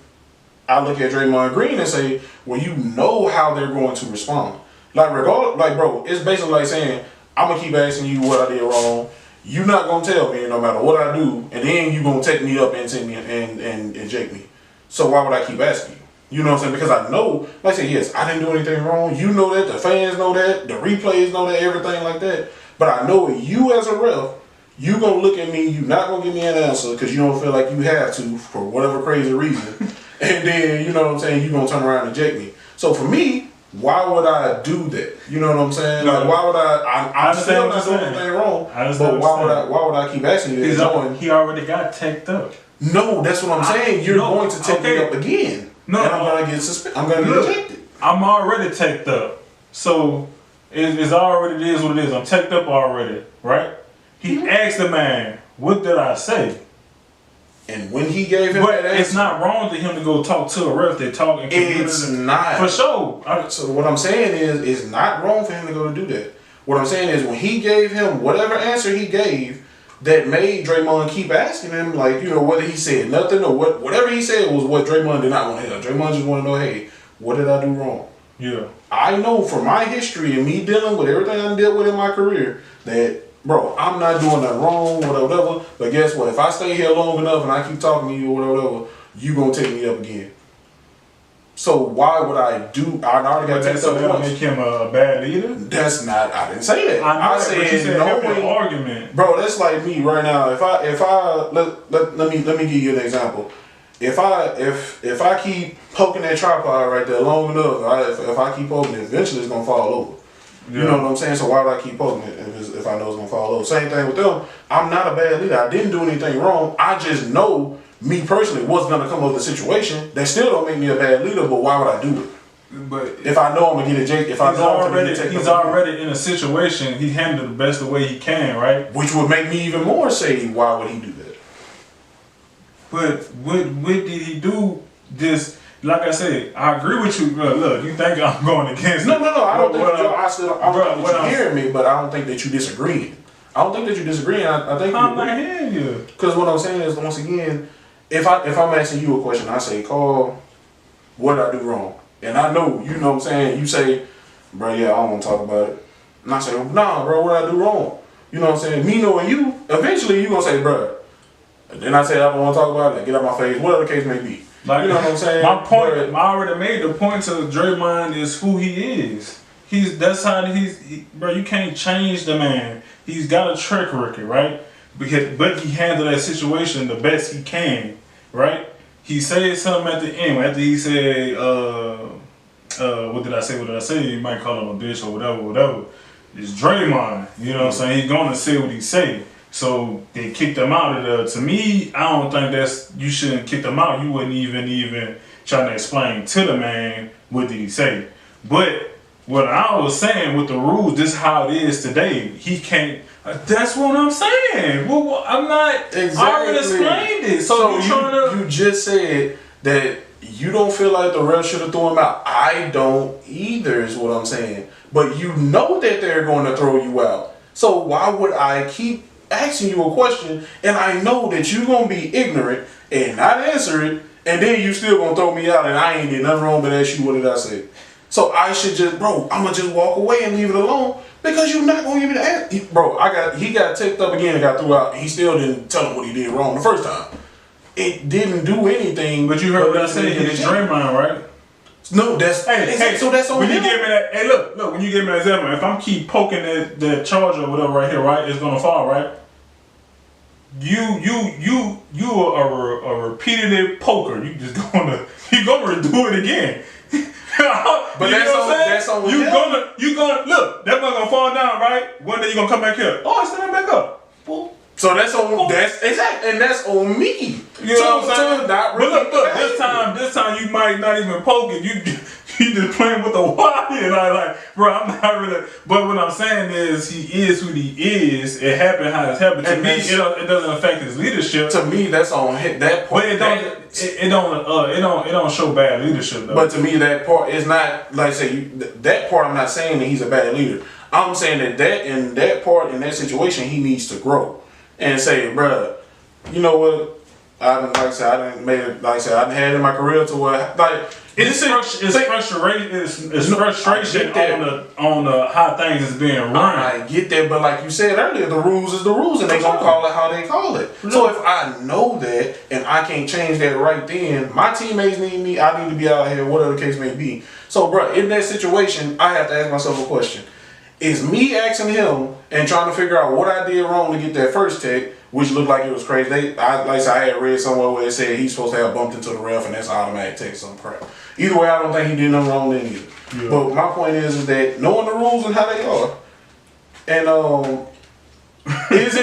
I look at Draymond Green and say, well, you know how they're going to respond. Like, bro, it's basically like saying, I'm going to keep asking you what I did wrong. you're not gonna tell me no matter what I do, and then you gonna take me up and take me and eject me. So why would I keep asking you? You know what I'm saying? Because I know, like I said, yes, I didn't do anything wrong. You know that, the fans know that, the replays know that, everything like that. But I know you as a ref, you gonna look at me, you not gonna give me an answer because you don't feel like you have to for whatever crazy reason. And then, you know what I'm saying, you gonna turn around and eject me. So for me, why would I do that? You know what I'm saying? Like, why would I'm still not doing anything wrong. But why would I keep asking you that? He already got teched up. No, that's what I'm saying. You're going to take me up again. No, and I'm gonna get suspended. I'm gonna get ejected. I'm already teched up. So it's already it is what it is. I'm teched up already, right? He asked the man, what did I say? And when he gave him that answer, it's not wrong for him to go talk to a ref. They talk and it's not. For sure. So what I'm saying is, it's not wrong for him to go to do that. What I'm saying is, when he gave him whatever answer he gave, that made Draymond keep asking him, like, you know, whether he said nothing or whatever he said was what Draymond did not want to hear. Draymond just want to know, hey, what did I do wrong? Yeah. I know from my history and me dealing with everything I dealt with in my career that, bro, I'm not doing that wrong, whatever. But guess what? If I stay here long enough and I keep talking to you or whatever, you gonna take me up again. So why would I do? I already got take up once. Make him a bad leader? That's not. I didn't say that. I said no argument, bro. That's like me right now. If I let me give you an example. If I keep poking that tripod right there long enough, if I keep poking it, eventually it's gonna fall over. Yeah. You know what I'm saying? So why would I keep poking it if I know it's gonna fall over? Same thing with them. I'm not a bad leader. I didn't do anything wrong. I just know, me personally, what's gonna come of the situation. That still don't make me a bad leader. But why would I do it? But if I know I'm gonna get ejected, if I know he's already in a situation, he handled it the best the way he can, right? Which would make me even more say, why would he do that? But what did he do? Just like I said, I agree with you. Look, you think I'm going against? No. I don't think you're hearing me, but I don't think that you disagreeing. I don't think that you're disagreeing. I think I'm not hearing you. Because what I'm saying is, once again, if I'm asking you a question, I say, Carl, what did I do wrong? And I know, you know what I'm saying, you say, bro, yeah, I don't want to talk about it. And I say, nah, bro, what did I do wrong? You know what I'm saying? Me knowing you, eventually you going to say, bro. And then I say, I don't want to talk about it, like, get out my face, whatever the case may be. Like, you know what I'm saying? My point, I already made the point to Draymond is who he is. Bro, you can't change the man. He's got a track record, right? But he handled that situation the best he can, right? He said something at the end, after he said, what did I say? You might call him a bitch or whatever. It's Draymond, you know what I'm saying? He's gonna say what he say. So they kicked him out of there. To me, I don't think you shouldn't kick him out. You wouldn't even trying to explain to the man what did he say. But what I was saying with the rules, this is how it is today. He can't. That's what I'm saying. Well, I'm not. Exactly. I already explained it. So you just said that you don't feel like the ref should have thrown him out. I don't either, is what I'm saying. But you know that they're going to throw you out. So why would I keep asking you a question and I know that you're going to be ignorant and not answer it, and then you still going to throw me out and I ain't did nothing wrong but ask you what did I say? So I should just, bro, I'm going to just walk away and leave it alone because you're not going to give me the answer. Bro, he got ticked up again and got threw out, and he still didn't tell him what he did wrong the first time. It didn't do anything. But you heard what I said, it's Draymond, right? No, that's so that's on when him. You give me that. Hey, look, when you give me that example, if I'm keep poking that charger or whatever right here, right, it's gonna fall, right? You are a repeated poker. You gonna do it again. But that's on you gonna look. That one gonna fall down, right? One day you gonna come back here. Oh, it's coming back up. Boom. So that's on exactly, and that's on me. You know what I'm saying? But look, this time you might not even poke it. You just playing with the wire, and I like, bro, I'm not really. But what I'm saying is, he is who he is. It happened how it's happened. To me, it doesn't affect his leadership. To me, that's on that point. But it don't show bad leadership though. But to me, that part is not like that part. I'm not saying that he's a bad leader. I'm saying that in that part in that situation, he needs to grow and say, bro, you know what? like I said, I didn't made it. Like I said, I didn't had it in my career to where like. It's frustration on the how things is being run. I get that, but like you said earlier, the rules is the rules, and they gonna call it how they call it. So if I know that and I can't change that right then, my teammates need me. I need to be out here, whatever the case may be. So, bro, in that situation, I have to ask myself a question: is me asking him and trying to figure out what I did wrong to get that first tech, which looked like it was crazy? I had read somewhere where it said he's supposed to have bumped into the ref, and that's automatic tech, some crap. Either way, I don't think he did nothing wrong then either. Yeah. But my point is that knowing the rules and how they are, and is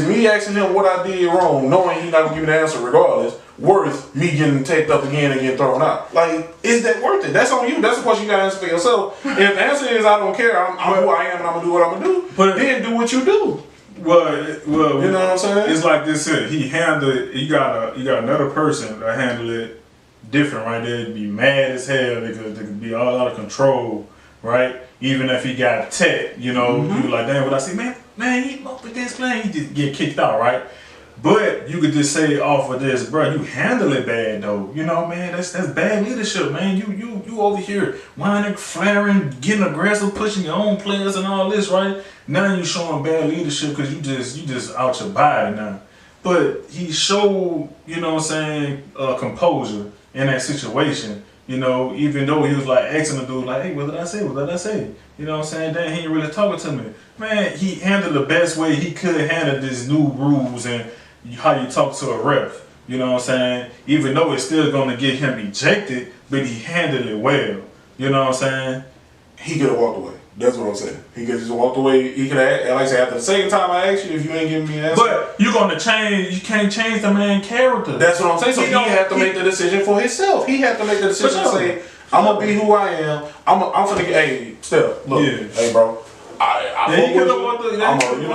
me asking him what I did wrong, knowing he's not gonna give me the answer regardless, worth me getting taped up again and getting thrown out? Like, is that worth it? That's on you. That's the question you gotta answer for yourself. And if the answer is I don't care, I'm who I am and I'm gonna do what I'm gonna do, then do what you do. Well, you know what I'm saying? It's like this here. He handled it. You got another person that handle it different, right? They'd be mad as hell. They could be all out of control, right? Even if he got tech, you know, you be like, damn, what I see, man, he up with this plane, he just get kicked out, right? But you could just say off of this, bro, you handle it bad though. You know, man, that's bad leadership, man. You over here whining, flaring, getting aggressive, pushing your own players and all this, right? Now you showing bad leadership because you just out your body now. But he showed, you know what I'm saying, composure in that situation, you know, even though he was like asking the dude, like, hey, what did I say? What did I say? You know what I'm saying? Then he ain't really talking to me. Man, he handled the best way he could handle these new rules and how you talk to a ref. You know what I'm saying? Even though it's still going to get him ejected, but he handled it well. You know what I'm saying? He could have walked away. That's what I'm saying. He could just walked away. He could have, like I said, after the second time I asked you, if you ain't giving me an answer. But you're going to change, you can't change the man's character. That's what I'm saying. So he had to make the decision for himself. He had to make the decision to say, I'm going to be who I am. I'm going to get, hey, Steph, look, hey, bro. I fuck with you. You know what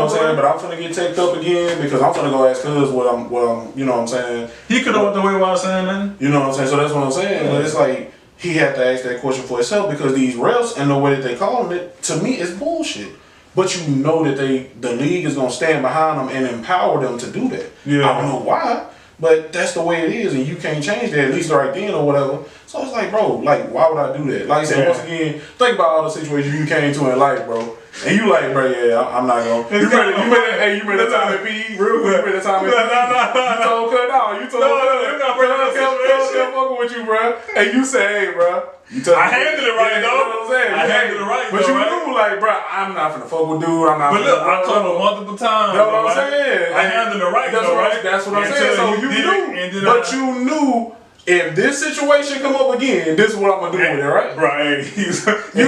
I'm saying? But I'm finna get taped up again because I'm finna go ask cuz what I'm, you know what I'm saying? He could have walked away while saying that. You know what I'm saying? So that's what I'm saying. But it's like, he had to ask that question for himself because these refs and the way that they calling it, to me, is bullshit. But you know that the league is gonna stand behind them and empower them to do that. Yeah. I don't know why, but that's the way it is, and you can't change that, at least right then or whatever. So it's like, bro, like, why would I do that? Like I said, once again, think about all the situations you came to in life, bro. And you like, bro, yeah, I'm not gonna. You made the time at PE, real quick. You made the time at PE. You told cut out. You told kept fucking with you, bro. And you say, hey, bro. I handled it right, though. You know what I'm saying? I handled it right, but you knew, like, bro, I'm not finna fuck with dude. I'm not. But look, I told him multiple times. That's what I'm saying. I handled it right, though, right? That's what I'm saying. So you knew, but you knew. If this situation come up again, this is what I'm gonna do with it, right? Right. You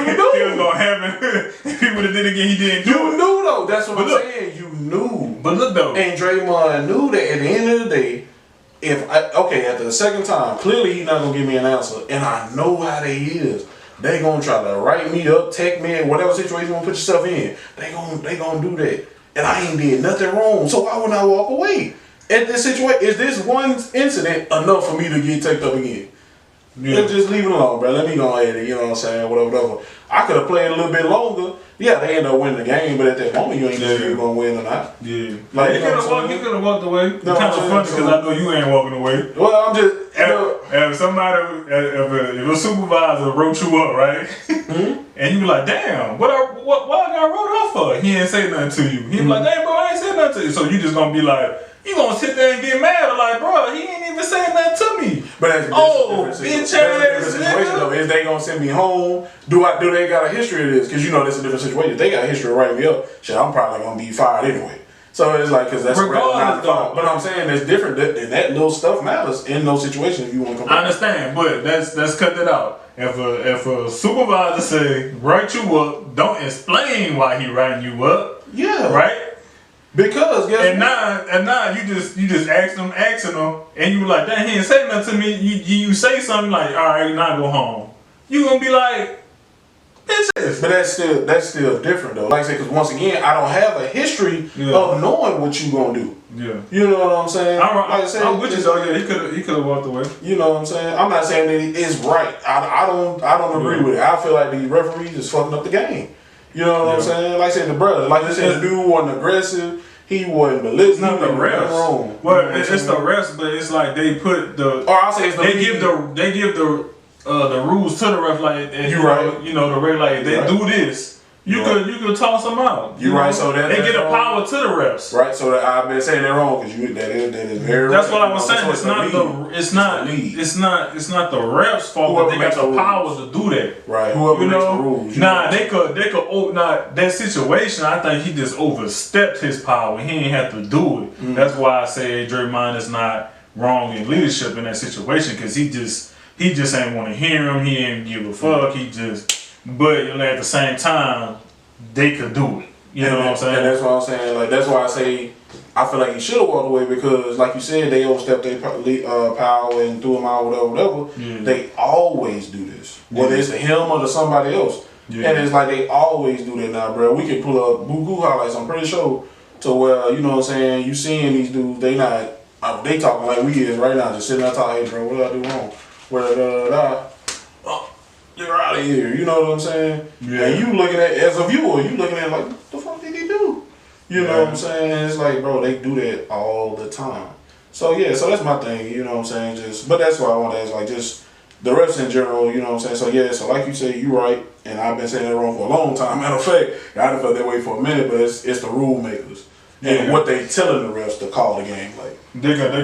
knew. He was gonna happen. If he would have did it again, he didn't do it. You knew though. That's what I'm saying. You knew. But look though. And Draymond knew that at the end of the day, after the second time, clearly he's not gonna give me an answer, and I know how they is. They gonna try to write me up, tech me, whatever situation you wanna put yourself in. They gonna do that, and I ain't did nothing wrong. So why would I walk away? At this situation, is this one incident enough for me to get taped up again? Yeah. Let's just leave it alone, bro. Let me go ahead and, you know what I'm saying, whatever. I could have played a little bit longer. Yeah, they ended up winning the game, but at that moment, you ain't know if you were going to win or not. Yeah. Like, you could have walked away. It's kind of funny because I know you ain't walking away. Well, I'm just... If a supervisor wrote you up, right? And you be like, damn, why I got wrote up for? He ain't say nothing to you. He be like, damn, bro, I ain't say nothing to you. So you just going to be like... You gonna sit there and get mad like, bro, he ain't even saying nothing to me. But that's bitch ass situation though. Is they gonna send me home? Do they got a history of this? Because you know that's a different situation. They got a history of writing me up. Shit, I'm probably gonna be fired anyway. So it's like, because that's not the fault. But I'm saying it's different, and that little stuff matters in those situations if you want to come back. I understand, but let's cut that out. If a supervisor say write you up, don't explain why he writing you up. Yeah. Right? Because now you just asking them, and you like, damn, he ain't say nothing to me. You say something like, all right, now go home. You gonna be like, bitches. But that's still different though. Like I said, because once again, I don't have a history of knowing what you gonna do. Yeah. You know what I'm saying? I'm with you though. Yeah, he could have walked away. You know what I'm saying? I'm not saying that it's right. I don't agree with it. I feel like these referees is fucking up the game. You know what I'm saying? Like I said, the brother, like I said, the dude wasn't aggressive. He wasn't, but it's not the refs. Wrong. Well, it's the refs, but it's like they put the. Or I'll say it's they give the rules to the ref, like you right. You know the reg, like they do this. You could toss them out. You're right. So that they get a power to the refs. Right. So that I've been saying that wrong because that is very. That's what I was saying. It's not the refs' fault, but they got the power to do that. Right. Whoever makes the rules. They could. That situation, I think he just overstepped his power. He ain't have to do it. Mm. That's why I say Draymond is not wrong in leadership in that situation because he just ain't want to hear him. He ain't give a fuck. He just. But at the same time, they could do it. You know what I'm saying? And that's what I'm saying. Like that's why I say I feel like he should have walked away because, like you said, they overstepped their power and threw him out, whatever. Yeah. They always do this, whether it's to him or to somebody else. Yeah. And it's like they always do that now, bro. We can pull up Boo highlights. I'm pretty sure to where you know what I'm saying. You seeing these dudes? They talking like we is right now, just sitting there talking, hey, bro, what did I do wrong? You're out of here, you know what I'm saying? Yeah. And you looking at, as a viewer, you looking at like, what the fuck did he do? You know what I'm saying? It's like, bro, they do that all the time. So so that's my thing, you know what I'm saying? But that's why I want to ask, like, just the refs in general, you know what I'm saying? So like you say, you right, and I've been saying that wrong for a long time. Matter of fact, I done felt that way for a minute, but it's the rule makers. And what they telling the refs to call the game, like they could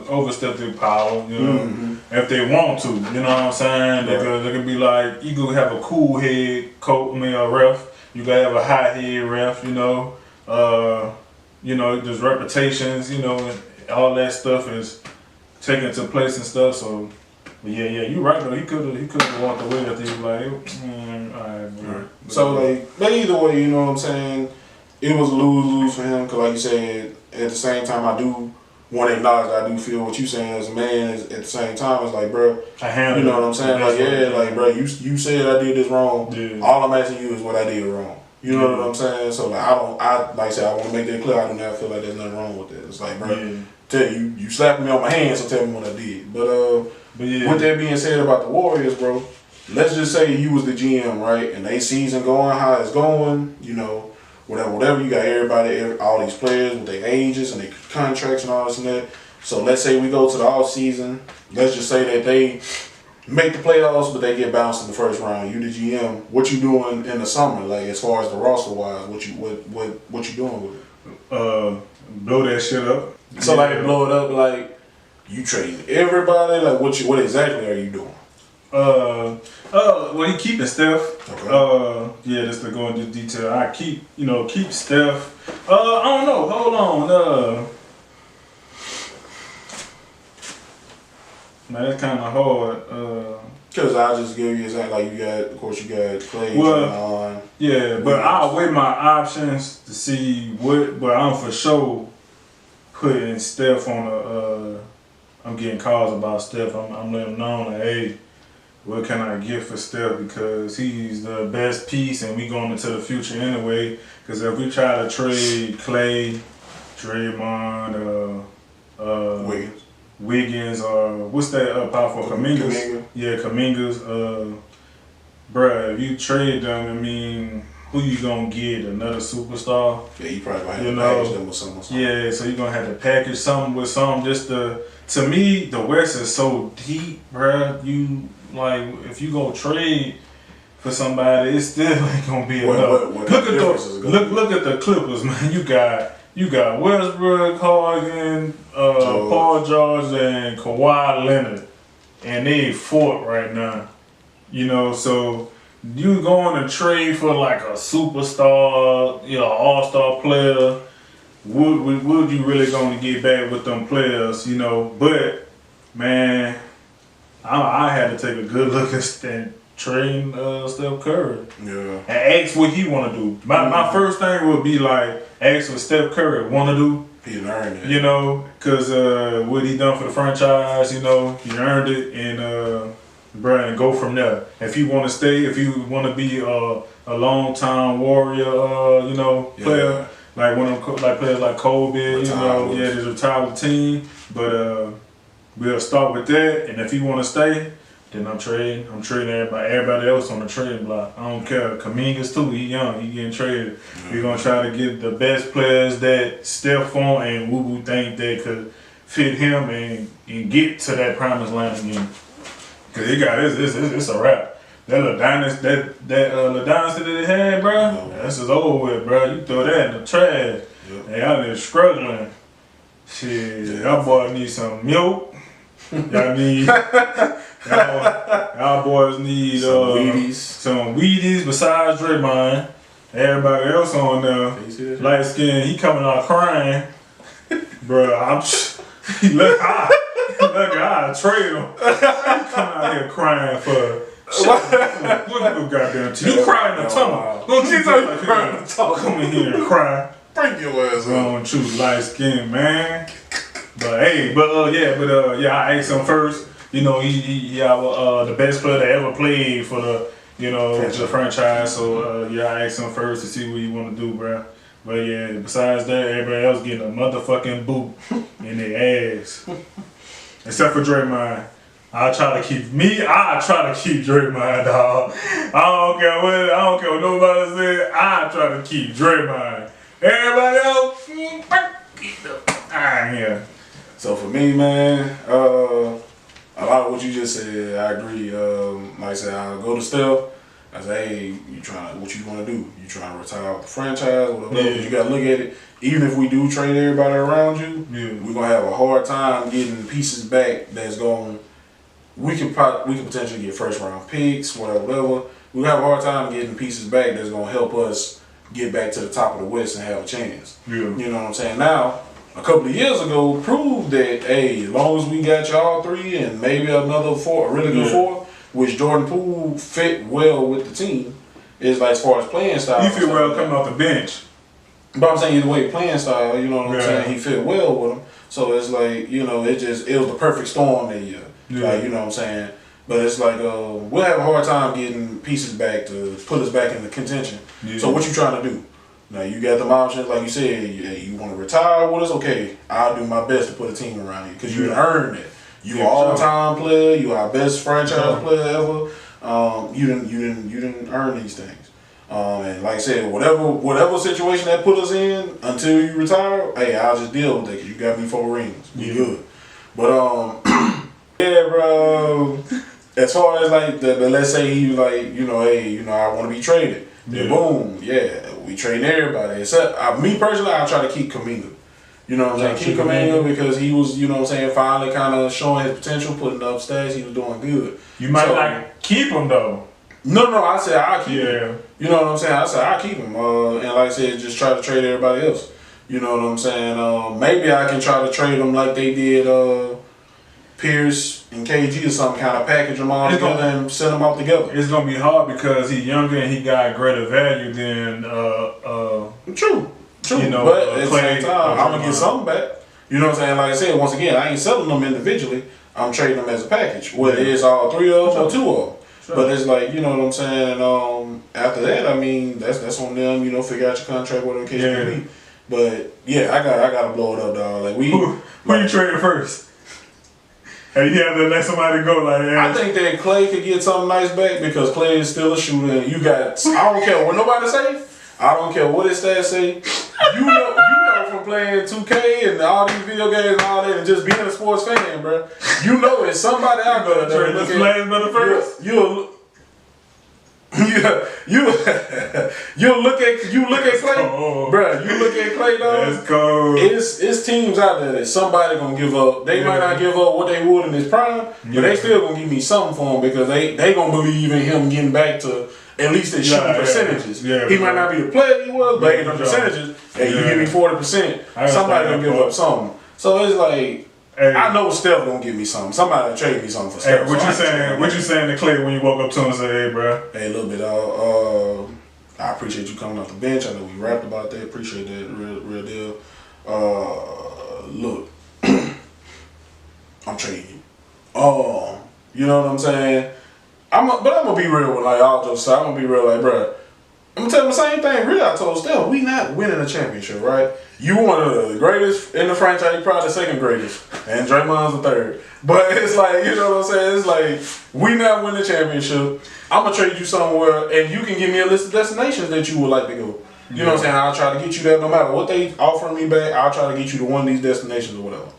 overstep their power, you know, if they want to, you know what I'm saying? They could be like, you could have a cool head a ref, you could have a hot head ref, there's reputations, and all that stuff is taken to place and stuff. So, you're right though. He could have walked away if he was like, all right, bro. So but either way, you know what I'm saying. It was lose-lose for him because, like you said, at the same time, I do want to acknowledge that I do feel what you saying as a man. At the same time, it's like, bro, you know what I'm saying? Like, bro, you said I did this wrong. Yeah. All I'm asking you is what I did wrong. You know what I'm saying? So, like, like I said, I want to make that clear. I do not feel like there's nothing wrong with that. It's like, bro, tell you slapped me on my hand, so tell me what I did. But with that being said about the Warriors, bro, let's just say you was the GM, right? And they season going, how it's going, whatever, you got everybody, all these players with their ages and their contracts and all this and that. So let's say we go to the off season. Let's just say that they make the playoffs, but they get bounced in the first round. You the GM. What you doing in the summer, like as far as the roster wise? What you doing with it? Blow that shit up. So like blow it up, like you trading everybody. Like what exactly are you doing? Well, he keeping Steph. Okay. Just to go into detail, I keep Steph. I don't know. Hold on. Man, that's kind of hard. Because I'll just give you example. Like you got Clay. Well, but I'll weigh my options to see what. But I'm for sure putting Steph on I'm getting calls about Steph. I'm letting them know like, hey, what can I get for Steph? Because he's the best piece and we going into the future anyway. Because if we try to trade Clay, Draymond, Wiggins, or what's that power for? Kumingas? Yeah, Kumingas. Bruh, if you trade them, I mean, who you gonna get? Another superstar? Yeah, you probably gonna have to package them with something. Yeah, so you're gonna have to package something with something just to me, the West is so deep, bruh. If you go trade for somebody, it's still ain't gonna be enough. Look at the Clippers, man. You got Westbrook, Harden, Paul George, and Kawhi Leonard, and they fourth right now. So you going to trade for like a superstar, all-star player. Would you really going to get back with them players? But man, I had to take a good look at trading Steph Curry. Yeah. And ask what he want to do. My first thing would be like, ask what Steph Curry want to do. He earned it. Because what he done for the franchise, he earned it, and and go from there. If you want to stay, if you want to be a long-time Warrior, player, like one of them, like players like Kobe, just retire with the team. But we'll start with that, and if you want to stay, Then I'm trading everybody else on the trade block. I don't care. Kaminga's too. He young. He getting traded. We're gonna try to get the best players that Steph on and Woo think that could fit him and get to that promised land again. Cause it's a wrap. That little dynasty that dynasty that they had, bro. That's just over with, bro. You throw that in the trash. They out there struggling. Shit, y'all boys need some milk. Y'all need y'all boys need some Wheaties besides Draymond. Everybody else on there, light skin, he coming out crying. Bruh, look, I trade him. He coming out here crying for what goddamn team. You crying in the tunnel. Come in here and cry. Bring your ass on. Don't choose light skin, man. But hey, I asked him first. You know, he the best player that ever played for the the franchise. So I asked him first to see what he want to do, bro. But yeah, besides that, everybody else getting a motherfucking boot in their ass, except for Draymond. I try to keep Draymond, dog. I don't care what nobody said. I try to keep Draymond. Everybody else, yeah. So for me, man, a lot of what you just said, I agree. Like I said, I'll go to Steph. I say, hey, what you want to do? You trying to retire off the franchise, whatever. You got to look at it. Even if we do trade everybody around you, we're gonna have a hard time getting pieces back. We could potentially get first round picks, whatever. We have a hard time getting pieces back that's gonna help us get back to the top of the West and have a chance. Yeah. You know what I'm saying? Now, a couple of years ago, proved that, hey, as long as we got y'all three and maybe another four, a really good four, which Jordan Poole fit well with the team, is like as far as playing style. He fit well coming off the bench. But I'm saying either way, playing style, you know what I'm saying? He fit well with them. So it's like, it was the perfect storm that year. Yeah. Like, you know what I'm saying? But it's like, we'll have a hard time getting pieces back to put us back in the contention. Yeah. So what you trying to do? Now, you got them options, like you said, you want to retire with us? Okay, I'll do my best to put a team around you because you earned it. You are all-time player. You are our best franchise player ever. You didn't earn these things. And like I said, whatever situation that put us in until you retire, hey, I'll just deal with it because you got me 4 rings. We good. But yeah, bro. As far as like let's say he was like, hey, I want to be traded. Then boom, we trade everybody. Except me personally, I try to keep Kaminga. You know what I'm saying? Keep Kaminga because he was, finally kind of showing his potential, putting up stats. He was doing good. You might not keep him though. No, I said I'll keep him. You know what I'm saying? I said I'll keep him. And like I said, just try to trade everybody else. You know what I'm saying? Maybe I can try to trade them like they did Pierce and KG or something, kind of package them all together and send them out together. It's gonna be hard because he's younger and he got greater value than True. But at the same time, I'm gonna get something back. You know what I'm saying? Like I said, once again, I ain't selling them individually. I'm trading them as a package, whether it's all 3 of them or 2 of them. Sure. But it's like, you know what I'm saying? After that, I mean, that's on them. Figure out your contract, whatever the case may be. But yeah, I gotta blow it up, dog. Like who you trading first? And you have to let somebody go like that. I think that Clay could get something nice back because Clay is still a shooter. And I don't care what nobody say. I don't care what his stats say. You know from playing 2K and all these video games and all that and just being a sports fan, bro. You know it's somebody out there that look at first. You look at Clay, bro. You look at Clay, dog. Let's go. It's teams out there that somebody gonna give up. They might not give up what they would in his prime, but they still gonna give me something for him because they gonna believe in him getting back to at least his shooting percentages. He might not be the player he was, but in the percentages, hey, you give me 40%. Somebody gonna give up something. So it's like. Hey. I know Steph gonna give me something. Somebody will trade me something for Steph. Hey, what you saying to Clay when you woke up to him and say, hey, bro? Hey, a little bit. I appreciate you coming off the bench. I know we rapped about that. Appreciate that, real deal. Look, I'm trading you. You know what I'm saying? But I'm gonna be real with all jokes. I'm gonna be real, like, bro. I'm gonna tell him the same thing. Really, I told Steph, we not winning a championship, right? You one of the greatest in the franchise, you probably the second greatest, and Draymond's the third. But it's like, you know what I'm saying? It's like, we not winning the championship. I'm gonna trade you somewhere, and you can give me a list of destinations that you would like to go. You know what I'm saying? I'll try to get you there no matter what they offering me back. I'll try to get you to one of these destinations or whatever.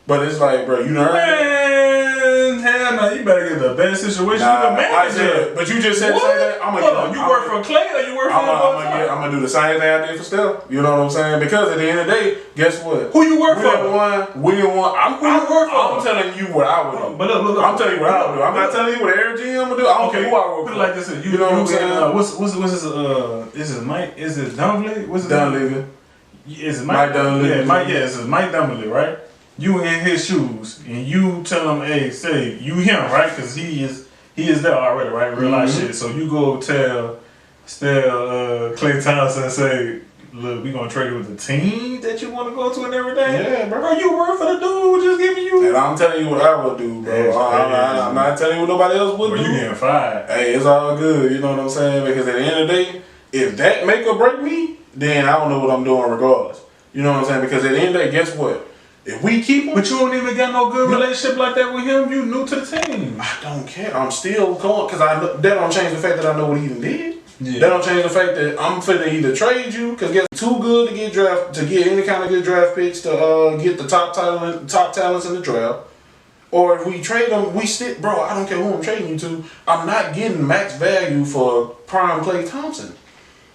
But it's like, bro, you know. Man, hell no, you better get the best situation you can manage. But you just said that. I'm gonna you work for Clay or you work for I'm gonna do the same thing I did for Steph. You know what I'm saying? Because at the end of the day, guess what? Who you work for? We didn't want. I'm telling you what I would do. But look, I'm telling you what I would do. I'm not telling you what Eric G I'm gonna do. I don't care who I work for. Put it like this: you know what I'm saying? What's his? Is it Mike? Is it Dunleavy? What's his Dunleavy? Is it Mike Dunleavy? Yeah, Mike. Yeah, it's Mike Dunleavy, right? You in his shoes, and you tell him, "Hey, say you him, right? Because he is there already, right? Real life shit." So you go tell Klay Thompson and say, "Look, we gonna trade with the team that you want to go to and everything." Yeah, bro. You work for the dude who just giving you. And I'm telling you what I would do, bro. I'm not telling you what nobody else would do. You getting fired? Hey, it's all good. You know what I'm saying? Because at the end of the day, if that make or break me, then I don't know what I'm doing regardless. You know what I'm saying? Because at the end of the day, guess what? If we keep him, but you don't even got no good relationship like that with him. You new to the team. I don't care. I'm still going because that don't change the fact that I know what he even did. Yeah. That don't change the fact that I'm finna either trade you because get too good to get any kind of good draft picks to get the top talents in the draft. Or if we trade them, we still, bro. I don't care who I'm trading you to. I'm not getting max value for prime Klay Thompson.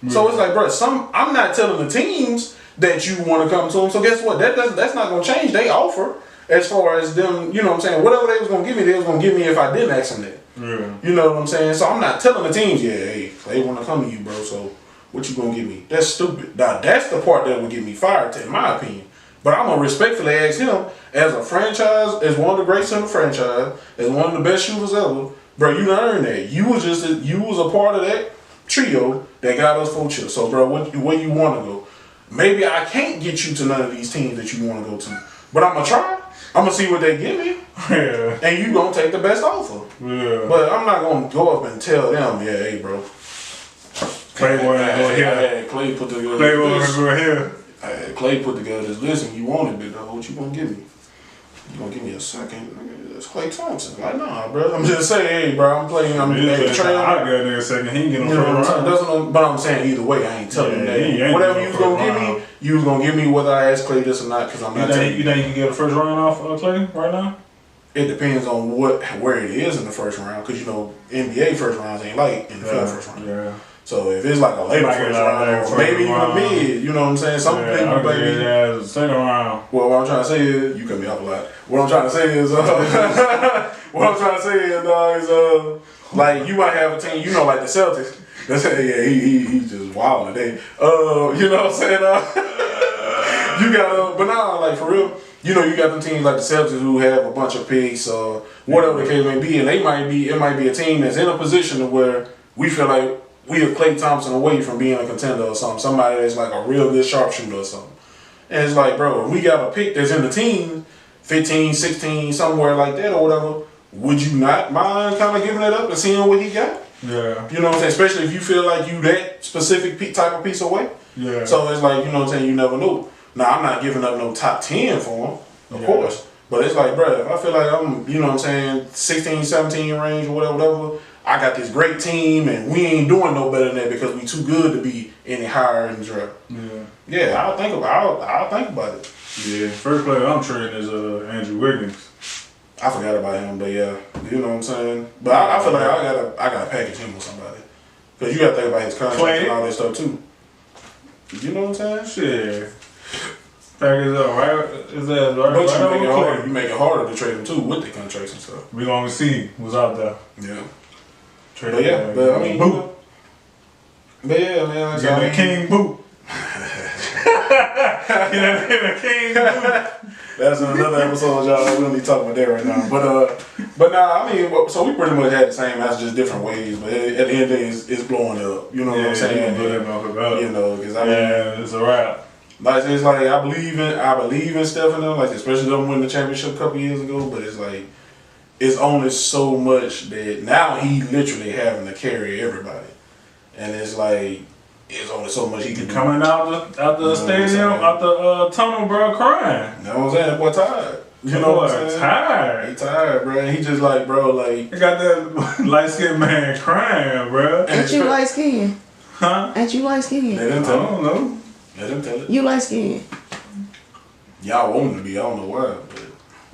Yeah. So it's like, bro, I'm not telling the teams that you want to come to them. So guess what? That's not gonna change. They offer as far as them. You know what I'm saying? Whatever they was gonna give me, they was gonna give me if I didn't ask them that. Yeah. You know what I'm saying? So I'm not telling the teams, yeah, hey, they want to come to you, bro. So what you gonna give me? That's stupid. Now that's the part that would get me fired, in my opinion. But I'm gonna respectfully ask him, as a franchise, as one of the greats in the franchise, as one of the best shooters ever, bro. You done earned that. You was a part of that trio that got us 4 chips. So, bro, where you want to go? Maybe I can't get you to none of these teams that you want to go to, but I'm gonna try. I'm gonna see what they give me, and you gonna take the best offer. Yeah. But I'm not gonna go up and tell them, yeah, hey, bro. Clay wanna go here. Clay put together. Clay wanna go here. Clay put together this list, and you wanted it, though. What you gonna give me? You gonna give me a second? That's Klay Thompson. Like, nah, bro. I'm just saying, hey, bro. I'm playing. I'm trail. I got there a second. He ain't getting no first round. But I'm saying either way, I ain't telling that. Whatever you was gonna give me, you was gonna give me whether I asked Klay this or not. Because I'm not telling you. You think you can get a first round off Klay right now? It depends on where it is in the first round. Because you know, NBA first rounds ain't like NFL first round. Yeah. So if it's like a later first round, or maybe even mid, you know what I'm saying? Some people maybe. Yeah, second round. Well, what I'm trying to say is, you cut me off a lot. What I'm trying to say is, like you might have a team, you know, like the Celtics. They say, yeah, he just wild today. You know what I'm saying? You got, but now, like for real, you know, you got them teams like the Celtics who have a bunch of picks, whatever the case may be, and it might be a team that's in a position to where we feel like we have Klay Thompson away from being a contender or something. Somebody that's like a real good sharpshooter or something. And it's like, bro, if we got a pick that's in the team, 15, 16, somewhere like that or whatever, would you not mind kind of giving it up and seeing what he got? Yeah. You know what I'm saying? Especially if you feel like you that specific type of piece away. Yeah. So it's like, you know what I'm saying, you never know. Now, I'm not giving up no top 10 for him, of course. But it's like, bro, if I feel like I'm, you know what I'm saying, 16, 17 range or whatever, I got this great team and we ain't doing no better than that because we too good to be any higher in the draft. Yeah. Yeah, I'll think about it. Yeah. First player I'm trading is Andrew Wiggins. I forgot about him, but yeah, you know what I'm saying. But I feel like I gotta package him with somebody because you gotta think about his contract and all that stuff too. You know what I'm saying? Shit. Package up, right? Is that right? But you make it harder to trade him too with the contracts and stuff. We gonna see what's out there. Yeah. But yeah, but I mean, boot. But yeah, man. Get a king boot. Get a king boot. That's another episode, y'all. We don't need to talk about that right now. But nah, I mean, so we pretty much had the same answer, just different ways. But at the end of the day, it's blowing up. You know what I'm saying? You know, because I mean, it's a wrap. Like it's like I believe in Steph and them, like especially them winning the championship a couple years ago. But it's like it's only so much that now he literally having to carry everybody, and it's like It's only so much he can do. Coming out the stadium, out the tunnel, bro, crying. You know what I'm saying? That boy tired. You know what I'm saying? Tired. He tired, bro. He just like, bro, like. You got that light skinned man crying, bro. Ain't you light skinned? Huh? Ain't you light skinned? Let him I tell don't know. Let him tell it. You light skinned. Y'all want him to be, I don't know why, but.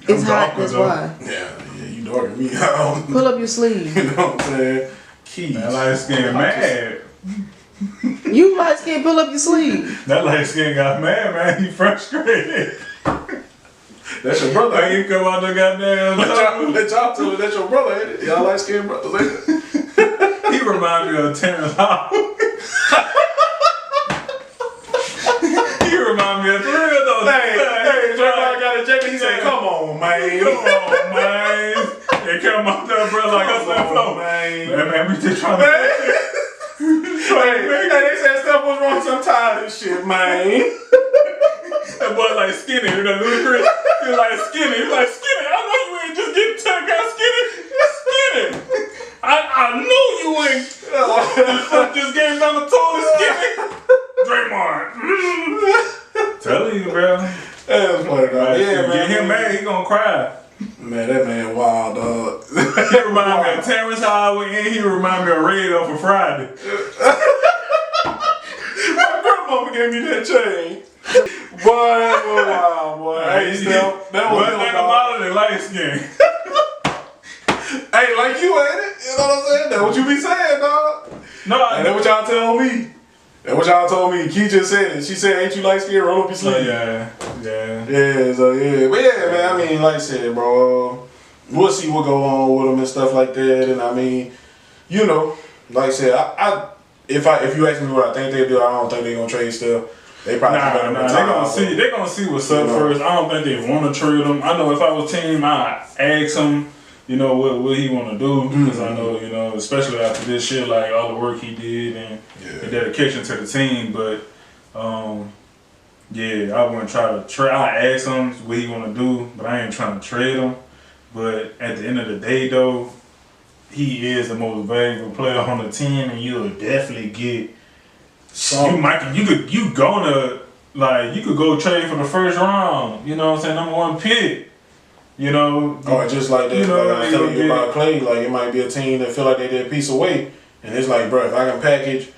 It's hot, darker, that's though. why. Yeah, you darker than me. I don't Pull up your sleeve. You know what I'm saying? Keys. That light skin mad. You light skinned, pull up your sleeve. That light skin got mad, man. He frustrated. That's your brother. Like he come out the goddamn. Let y'all tell it. That's your brother, ain't it? Y'all light skinned brothers, ain't it? He remind me of Terrence Howard. He remind me of 3 of those. Hey, Draymond got a jacket. He said, "Come on, man. Come on, man." They come out there, bro, like us that flow. Man, we just trying to. Hey, they said Steph was wrong. I'm tired of this shit, man. That boy like skinny, you know, Ludacris. He like skinny. He like skinny. I know you ain't just getting turned out skinny. Skinny. I know you ain't. Just game down the toilet skinny. Draymond. Telling you, bro. That's funny, dog. Yeah, man. Get him mad, he gonna cry. Man, that man wild, dog. He remind me of Terrence Howard and he remind me of Red for Friday. My grandmama gave me that chain. Boy, that was wild, boy. Hey, Steph, that was one thing about it, light skin. Hey, like you, ain't it? You know what I'm saying? That's what you be saying, dog. No, And that's what y'all tell me. That's what y'all told me. Key just said it. She said, "Ain't you light skinned? Roll up your sleeve." Yeah. Yeah, so yeah. But yeah, man, I mean, like I said, bro, we'll see what go on with them and stuff like that. And I mean, you know, like I said, if you ask me what I think they do, I don't think they're gonna trade Steph. They probably They gonna see what's up first. I don't think they want to trade him. I know if I was team, I'd ask him, you know, what he want to do, because I know, you know, especially after this shit, like all the work he did and the dedication to the team. But yeah, I wouldn't try to trade. I ask him what he want to do, but I ain't trying to trade him. But at the end of the day, though, he is the most valuable player on the team, and you'll definitely get. You could go trade for the first round. You know what I'm saying? Number 1 pick. You know. Or just like that. You know, like I was telling you about Clay. Like it might be a team that feel like they did a piece away, and it's like, bro, if I can package,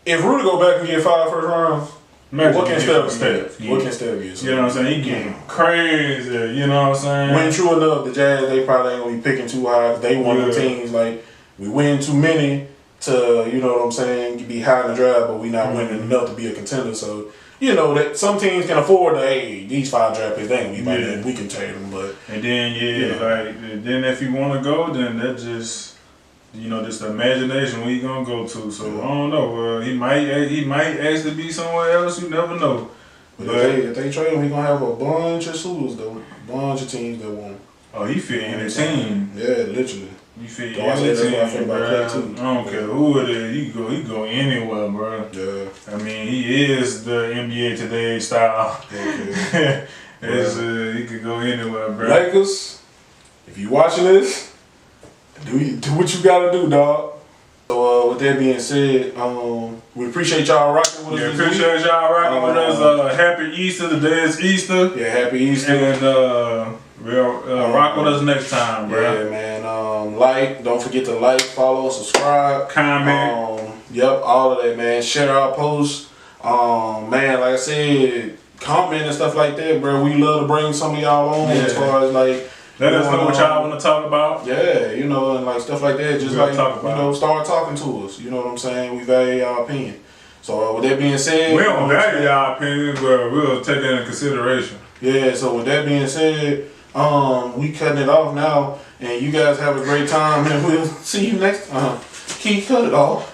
if Rudy go back and get 5 first rounds. What can Steph get? What can Steph get? You know what I'm saying? He getting crazy. You know what I'm saying? When true enough, the Jazz, they probably ain't gonna be picking too high. They one of the teams like we win too many to, you know what I'm saying, be high in the draft, but we not winning enough to be a contender. So you know that some teams can afford to, hey, these 5 draft picks, they ain't gonna be like that. We can trade them, but and then like then if you want to go, then that just. You know, just the imagination where he gonna go to. So I don't know. He might actually be somewhere else. You never know. But if they trade him, he gonna have a bunch of suitors though. Bunch of teams that want him. Oh, he fit in the team. Yeah, literally. You fit in the team, bro. I don't care who it is. He go anywhere, bro. Yeah. I mean, he is the NBA Today style. Okay. He could go anywhere, bro. Lakers, if you watching this, do what you gotta do, dog. So with that being said, we appreciate y'all rocking with us. Yeah, appreciate y'all rocking with us. Happy Easter. Today is Easter. Yeah, happy Easter. And rock with us next time, bro. Yeah, man. Don't forget to like, follow, subscribe, comment. Yep, all of that, man. Share our posts. Man, like I said, comment and stuff like that, bro. We love to bring some of y'all on as far as like. Let us know what y'all want to talk about. Yeah, you know, and like stuff like that. Just like, start talking to us. You know what I'm saying? We value y'all opinion. So with that being said, we don't value y'all opinions, but we'll take that into consideration. Yeah. So with that being said, we cutting it off now, and you guys have a great time, and we'll see you next time. Keith, cut it off.